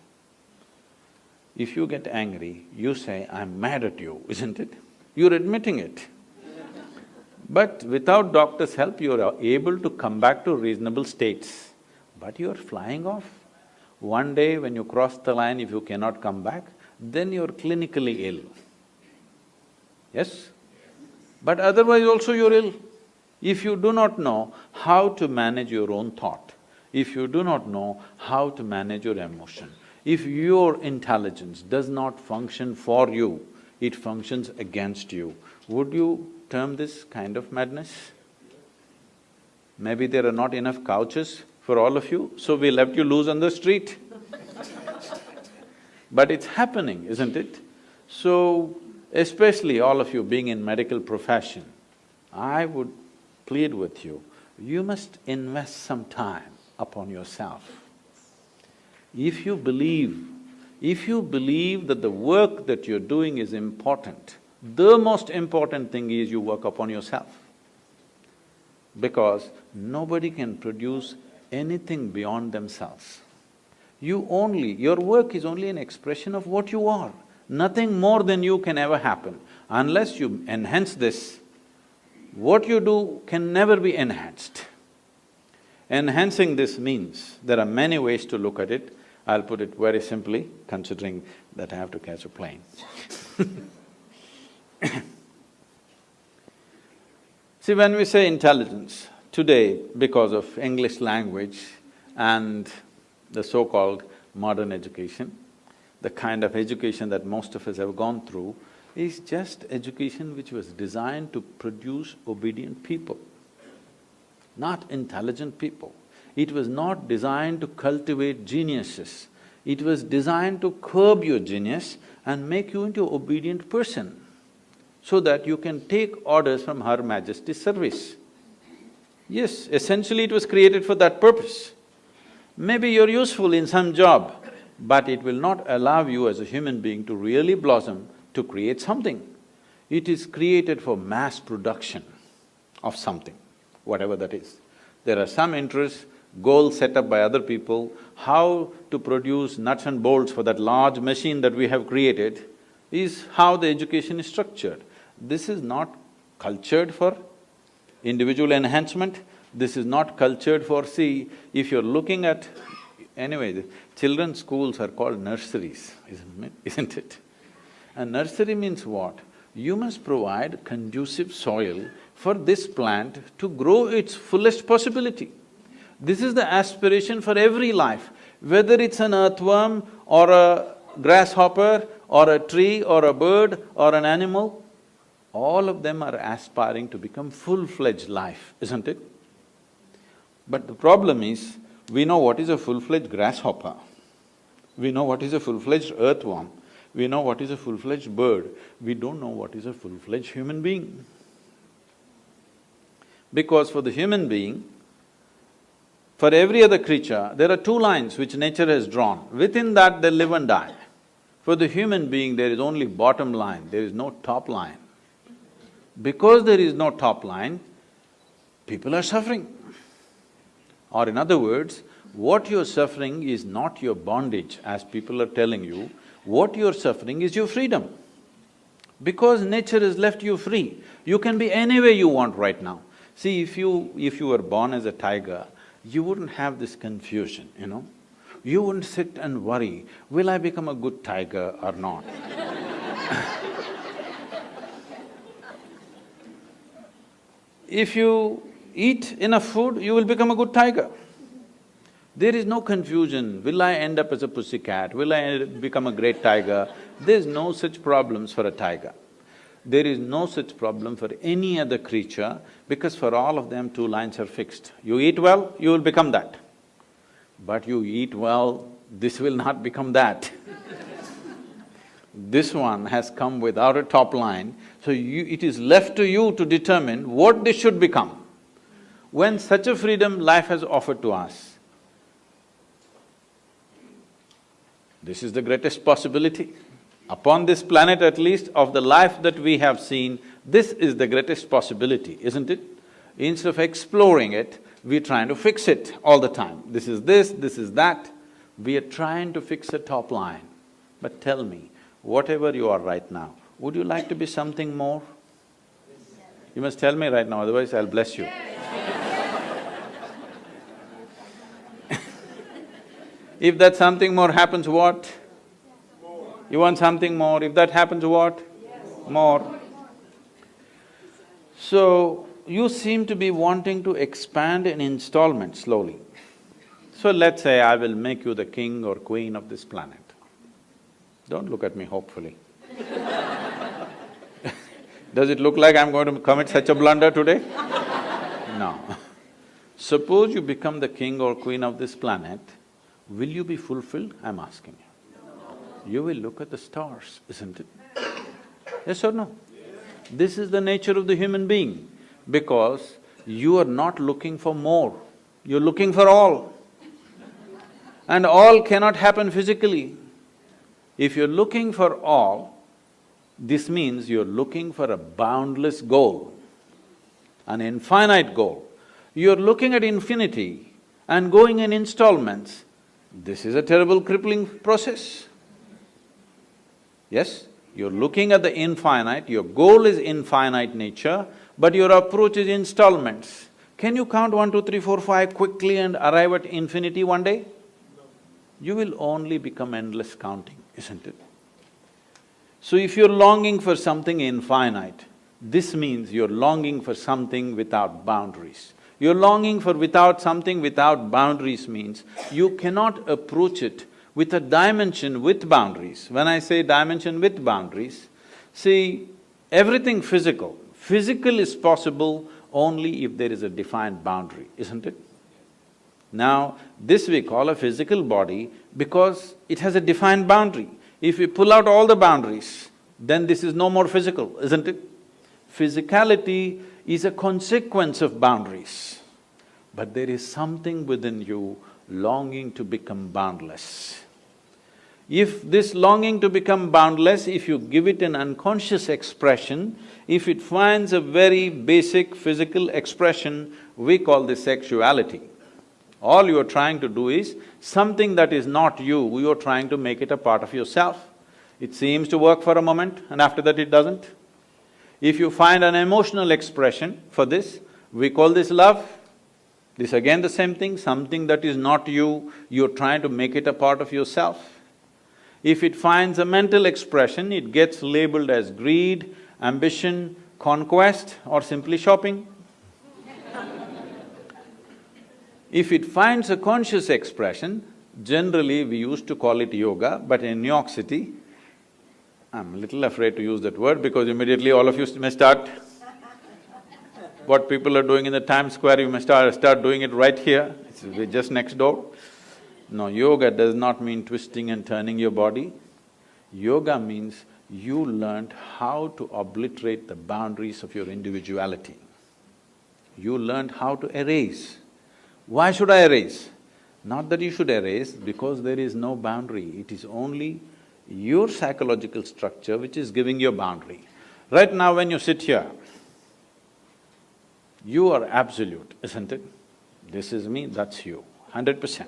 If you get angry, you say, I'm mad at you, isn't it? You're admitting it. But without doctor's help, you're able to come back to reasonable states. But you're flying off. One day when you cross the line, if you cannot come back, then you're clinically ill. Yes? But otherwise also you're ill. If you do not know how to manage your own thought, if you do not know how to manage your emotion, if your intelligence does not function for you, it functions against you, would you term this kind of madness? Maybe there are not enough couches for all of you, so we left you loose on the street. But it's happening, isn't it? So, especially all of you being in medical profession, I would plead with you, you must invest some time upon yourself. If you believe that the work that you're doing is important, the most important thing is you work upon yourself. Because nobody can produce anything beyond themselves. Your work is only an expression of what you are. Nothing more than you can ever happen. Unless you enhance this, what you do can never be enhanced. Enhancing this means, there are many ways to look at it. I'll put it very simply, considering that I have to catch a plane. See, when we say intelligence, today, because of English language and the so-called modern education, the kind of education that most of us have gone through is just education which was designed to produce obedient people, not intelligent people. It was not designed to cultivate geniuses. It was designed to curb your genius and make you into an obedient person, so that you can take orders from Her Majesty's service. Yes, essentially it was created for that purpose. Maybe you're useful in some job, but it will not allow you as a human being to really blossom, to create something. It is created for mass production of something, whatever that is. There are some interests, goals set up by other people, how to produce nuts and bolts for that large machine that we have created is how the education is structured. This is not cultured for individual enhancement, this is not cultured for… See, if you're looking at… Anyway, the children's schools are called nurseries, isn't it? A nursery means what? You must provide conducive soil for this plant to grow its fullest possibility. This is the aspiration for every life, whether it's an earthworm or a grasshopper or a tree or a bird or an animal, all of them are aspiring to become full-fledged life, isn't it? But the problem is, we know what is a full-fledged grasshopper, we know what is a full-fledged earthworm, we know what is a full-fledged bird, we don't know what is a full-fledged human being. Because for the human being, for every other creature, there are two lines which nature has drawn. Within that, they live and die. For the human being, there is only bottom line, there is no top line. Because there is no top line, people are suffering. Or in other words, what you're suffering is not your bondage, as people are telling you. What you're suffering is your freedom. Because nature has left you free, you can be any way you want right now. See, if you were born as a tiger, you wouldn't have this confusion, you know. You wouldn't sit and worry, will I become a good tiger or not? If you eat enough food, you will become a good tiger. There is no confusion, will I end up as a pussycat, will I become a great tiger? There's no such problems for a tiger. There is no such problem for any other creature, because for all of them, two lines are fixed. You eat well, you will become that. But you eat well, this will not become that. This one has come without a top line, so it is left to you to determine what this should become. When such a freedom life has offered to us, this is the greatest possibility. Upon this planet at least, of the life that we have seen, this is the greatest possibility, isn't it? Instead of exploring it, we're trying to fix it all the time. This is that. We are trying to fix a top line. But tell me, whatever you are right now, would you like to be something more? You must tell me right now, otherwise I'll bless you. If that something more happens, what? You want something more, if that happens, what? More. So, you seem to be wanting to expand in installments slowly. So let's say I will make you the king or queen of this planet. Don't look at me hopefully. Does it look like I'm going to commit such a blunder today? No. Suppose you become the king or queen of this planet, will you be fulfilled? I'm asking you. You will look at the stars, isn't it? Yes or no? This is the nature of the human being, because you are not looking for more, you're looking for all. And all cannot happen physically. If you're looking for all, this means you're looking for a boundless goal, an infinite goal. You're looking at infinity and going in installments. This is a terrible crippling process. Yes? You're looking at the infinite, your goal is infinite nature, but your approach is installments. Can you count 1, 2, 3, 4, 5 quickly and arrive at infinity one day? You will only become endless counting, isn't it? So if you're longing for something infinite, this means you're longing for something without boundaries. You're longing for something without boundaries means you cannot approach it with a dimension with boundaries. When I say dimension with boundaries, see, everything physical is possible only if there is a defined boundary, isn't it? Now, this we call a physical body because it has a defined boundary. If we pull out all the boundaries, then this is no more physical, isn't it? Physicality is a consequence of boundaries, but there is something within you longing to become boundless. If this longing to become boundless, if you give it an unconscious expression, if it finds a very basic physical expression, we call this sexuality. All you're trying to do is something that is not you, you're trying to make it a part of yourself. It seems to work for a moment and after that it doesn't. If you find an emotional expression for this, we call this love. This again the same thing, something that is not you, you're trying to make it a part of yourself. If it finds a mental expression, it gets labeled as greed, ambition, conquest or simply shopping. If it finds a conscious expression, generally we used to call it yoga, but in New York City, I'm a little afraid to use that word because immediately all of you may start what people are doing in the Times Square, you may start doing it right here, we're just next door. No, yoga does not mean twisting and turning your body. Yoga means you learned how to obliterate the boundaries of your individuality. You learned how to erase. Why should I erase? Not that you should erase, because there is no boundary, it is only your psychological structure which is giving you a boundary. Right now when you sit here, You are absolute, isn't it? This is me, that's you, 100%.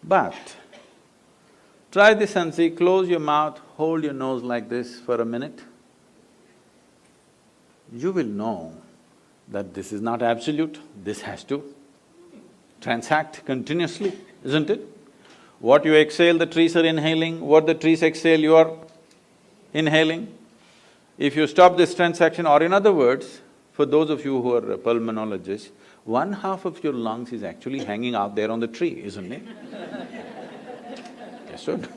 But try this and see, close your mouth, hold your nose like this for a minute. You will know that this is not absolute, this has to transact continuously, isn't it? What you exhale, the trees are inhaling, what the trees exhale, you are inhaling. If you stop this transaction, or in other words, for those of you who are pulmonologists, one half of your lungs is actually hanging out there on the tree, isn't it? Yes or no?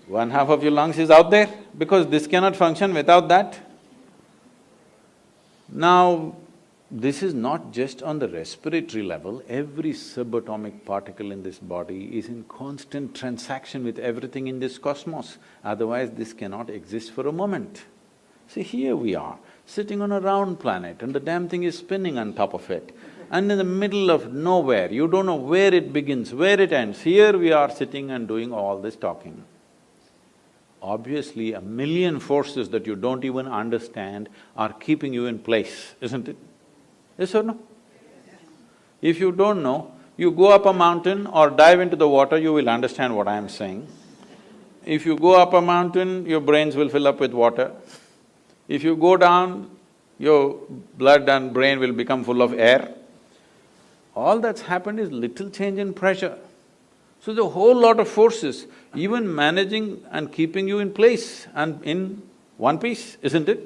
One half of your lungs is out there, because this cannot function without that. Now, this is not just on the respiratory level, every subatomic particle in this body is in constant transaction with everything in this cosmos, otherwise this cannot exist for a moment. See, here we are, sitting on a round planet and the damn thing is spinning on top of it. And in the middle of nowhere, you don't know where it begins, where it ends. Here we are sitting and doing all this talking. Obviously, a million forces that you don't even understand are keeping you in place, isn't it? Yes or no? If you don't know, you go up a mountain or dive into the water, you will understand what I am saying. If you go up a mountain, your brains will fill up with water. If you go down, your blood and brain will become full of air. All that's happened is little change in pressure. So the whole lot of forces, even managing and keeping you in place and in one piece, isn't it?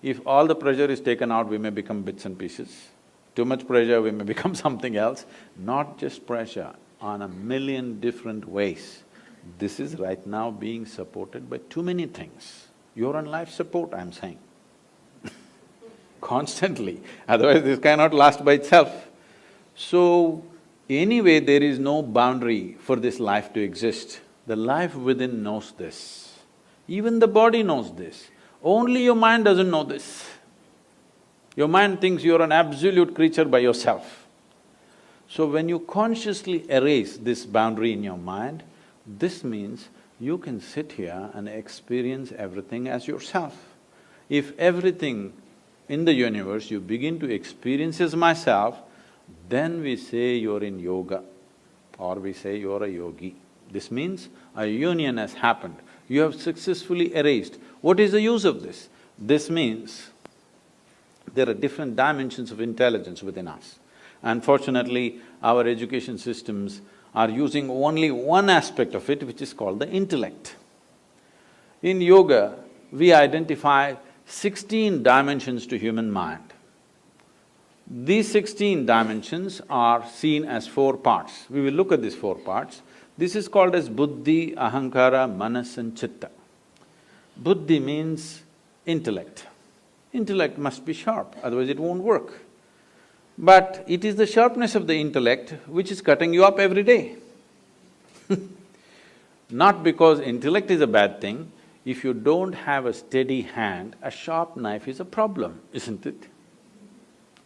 If all the pressure is taken out, we may become bits and pieces. Too much pressure, we may become something else. Not just pressure, on a million different ways. This is right now being supported by too many things. You're on life support, I'm saying. Constantly, otherwise this cannot last by itself. So, anyway, there is no boundary for this life to exist. The life within knows this. Even the body knows this. Only your mind doesn't know this. Your mind thinks you're an absolute creature by yourself. So when you consciously erase this boundary in your mind, this means you can sit here and experience everything as yourself. If everything in the universe you begin to experience as myself, then we say you're in yoga or we say you're a yogi. This means a union has happened, you have successfully erased. What is the use of this? This means there are different dimensions of intelligence within us. Unfortunately, our education systems are using only one aspect of it, which is called the intellect. In yoga, we identify 16 dimensions to human mind. These 16 dimensions are seen as 4 parts. We will look at these 4 parts. This is called as buddhi, ahankara, manas and chitta. Buddhi means intellect. Intellect must be sharp, otherwise it won't work. But it is the sharpness of the intellect which is cutting you up every day. Not because intellect is a bad thing, if you don't have a steady hand, a sharp knife is a problem, isn't it?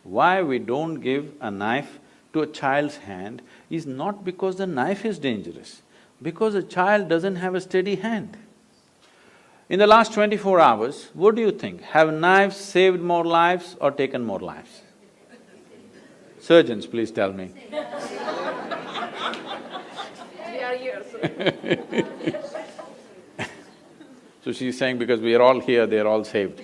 Why we don't give a knife to a child's hand is not because the knife is dangerous, because a child doesn't have a steady hand. In the last 24 hours, what do you think? Have knives saved more lives or taken more lives? Surgeons, please tell me. We are here, so. So she's saying because we are all here, they are all saved.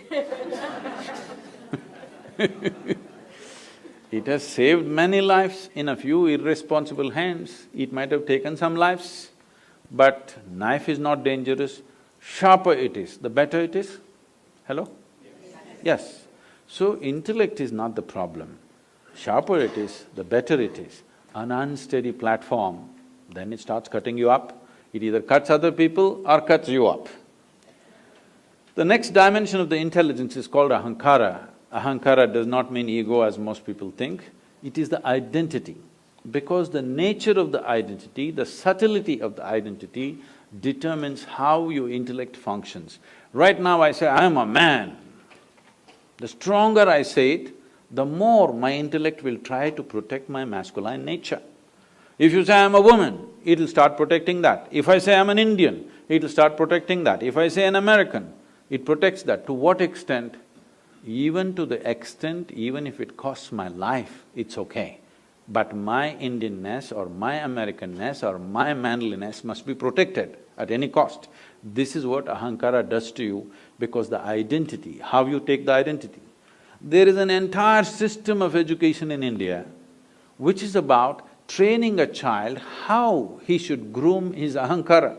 It has saved many lives in a few irresponsible hands. It might have taken some lives, but knife is not dangerous. Sharper it is, the better it is. Hello? Yes. So intellect is not the problem. Sharper it is, the better it is. An unsteady platform, then it starts cutting you up. It either cuts other people or cuts you up. The next dimension of the intelligence is called ahankara. Ahankara does not mean ego as most people think, it is the identity. Because the nature of the identity, the subtlety of the identity determines how your intellect functions. Right now I say, I am a man. The stronger I say it, the more my intellect will try to protect my masculine nature. If you say I am a woman, it'll start protecting that. If I say I'm an Indian, it'll start protecting that. If I say an American, it protects that. To what extent? even to the extent, even if it costs my life, it's okay. But my Indianness or my Americanness or my manliness must be protected at any cost. This is what ahankara does to you, because the identity, how you take the identity. There is an entire system of education in India which is about training a child how he should groom his ahankara,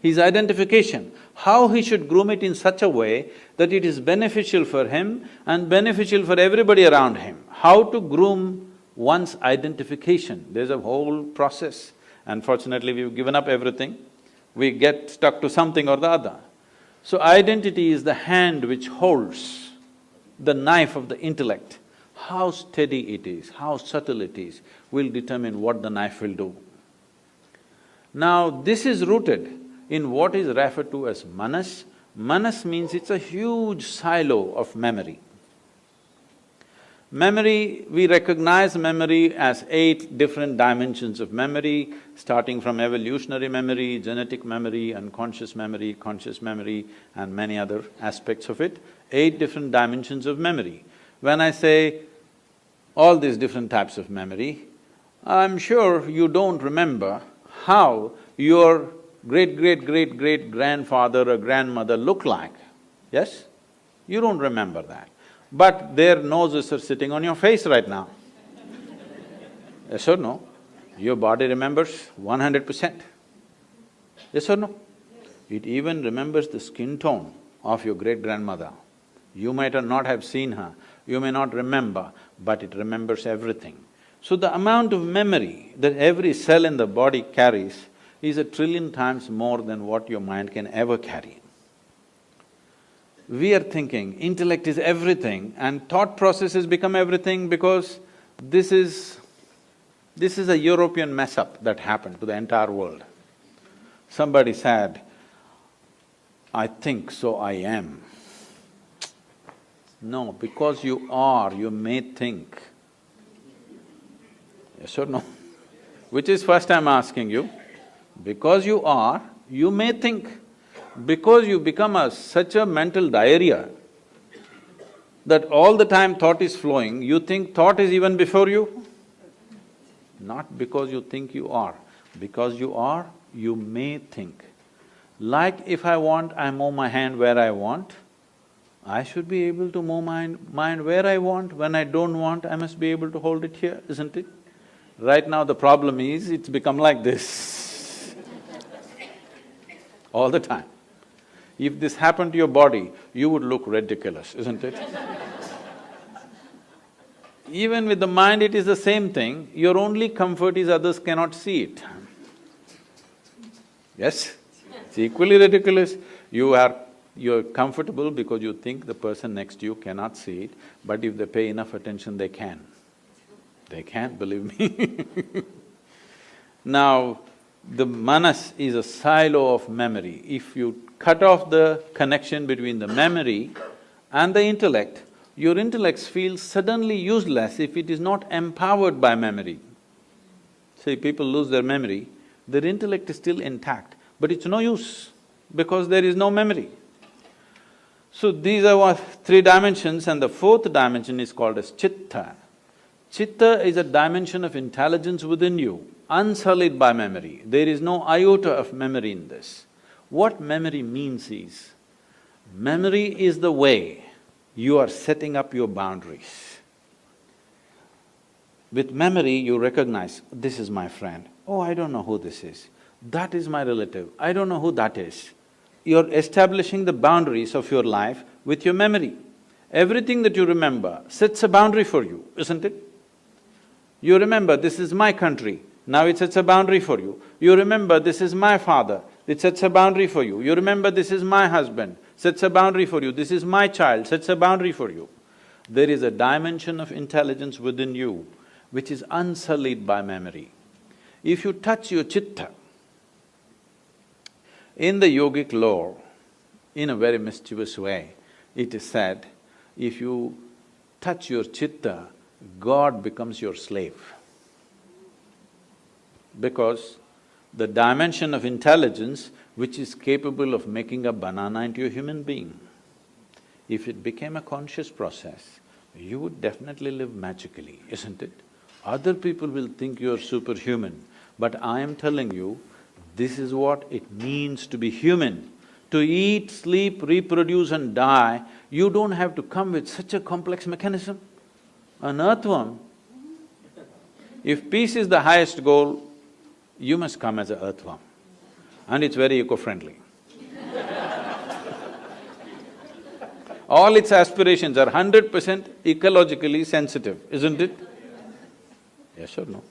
his identification, how he should groom it in such a way that it is beneficial for him and beneficial for everybody around him. How to groom one's identification, there's a whole process. Unfortunately, we've given up everything, we get stuck to something or the other. So identity is the hand which holds the knife of the intellect. How steady it is, how subtle it is, will determine what the knife will do. Now, this is rooted in what is referred to as manas. Manas means it's a huge silo of memory. Memory, we recognize memory as 8 different dimensions of memory, starting from evolutionary memory, genetic memory, unconscious memory, conscious memory, and many other aspects of it. 8 different dimensions of memory. When I say all these different types of memory, I'm sure you don't remember how your great-great-great-great-grandfather or grandmother looked like, yes? You don't remember that. But their noses are sitting on your face right now. Yes or no? Your body remembers 100%. Yes or no? It even remembers the skin tone of your great-grandmother. You might not have seen her, you may not remember, but it remembers everything. So the amount of memory that every cell in the body carries is 1,000,000,000,000 times more than what your mind can ever carry. We are thinking intellect is everything and thought processes become everything because this is a European mess-up that happened to the entire world. Somebody said, "I think, so I am." No, because you are, you may think. Yes or no? Which is first I'm asking you. Because you are, you may think. Because you become such a mental diarrhea that all the time thought is flowing, you think thought is even before you. Not because you think you are. Because you are, you may think. Like if I want, I move my hand where I want, I should be able to move my mind where I want. When I don't want, I must be able to hold it here, isn't it? Right now the problem is, it's become like this all the time. If this happened to your body, you would look ridiculous, isn't it? Even with the mind, it is the same thing. Your only comfort is others cannot see it. Yes? It's equally ridiculous. You're comfortable because you think the person next to you cannot see it, but if they pay enough attention, they can. They can, believe me. Now, the manas is a silo of memory. If you cut off the connection between the memory and the intellect, your intellect feels suddenly useless if it is not empowered by memory. See, people lose their memory, their intellect is still intact, but it's no use because there is no memory. So these are 3 dimensions, and the 4th dimension is called as chitta. Chitta is a dimension of intelligence within you, unsullied by memory. There is no iota of memory in this. What memory means is, memory is the way you are setting up your boundaries. With memory, you recognize, this is my friend, oh, I don't know who this is. That is my relative, I don't know who that is. You're establishing the boundaries of your life with your memory. Everything that you remember sets a boundary for you, isn't it? You remember, this is my country, now it sets a boundary for you. You remember, this is my father, it sets a boundary for you. You remember, this is my husband, sets a boundary for you. This is my child, sets a boundary for you. There is a dimension of intelligence within you which is unsullied by memory. If you touch your chitta, in the yogic lore, in a very mischievous way, it is said, if you touch your chitta, God becomes your slave. Because the dimension of intelligence which is capable of making a banana into a human being, If it became a conscious process, you would definitely live magically, isn't it? Other people will think you're superhuman, but I am telling you, this is what it means to be human. To eat, sleep, reproduce and die, you don't have to come with such a complex mechanism. An earthworm, if peace is the highest goal, you must come as an earthworm, and it's very eco-friendly. All its aspirations are 100% ecologically sensitive, isn't it? Yes or no?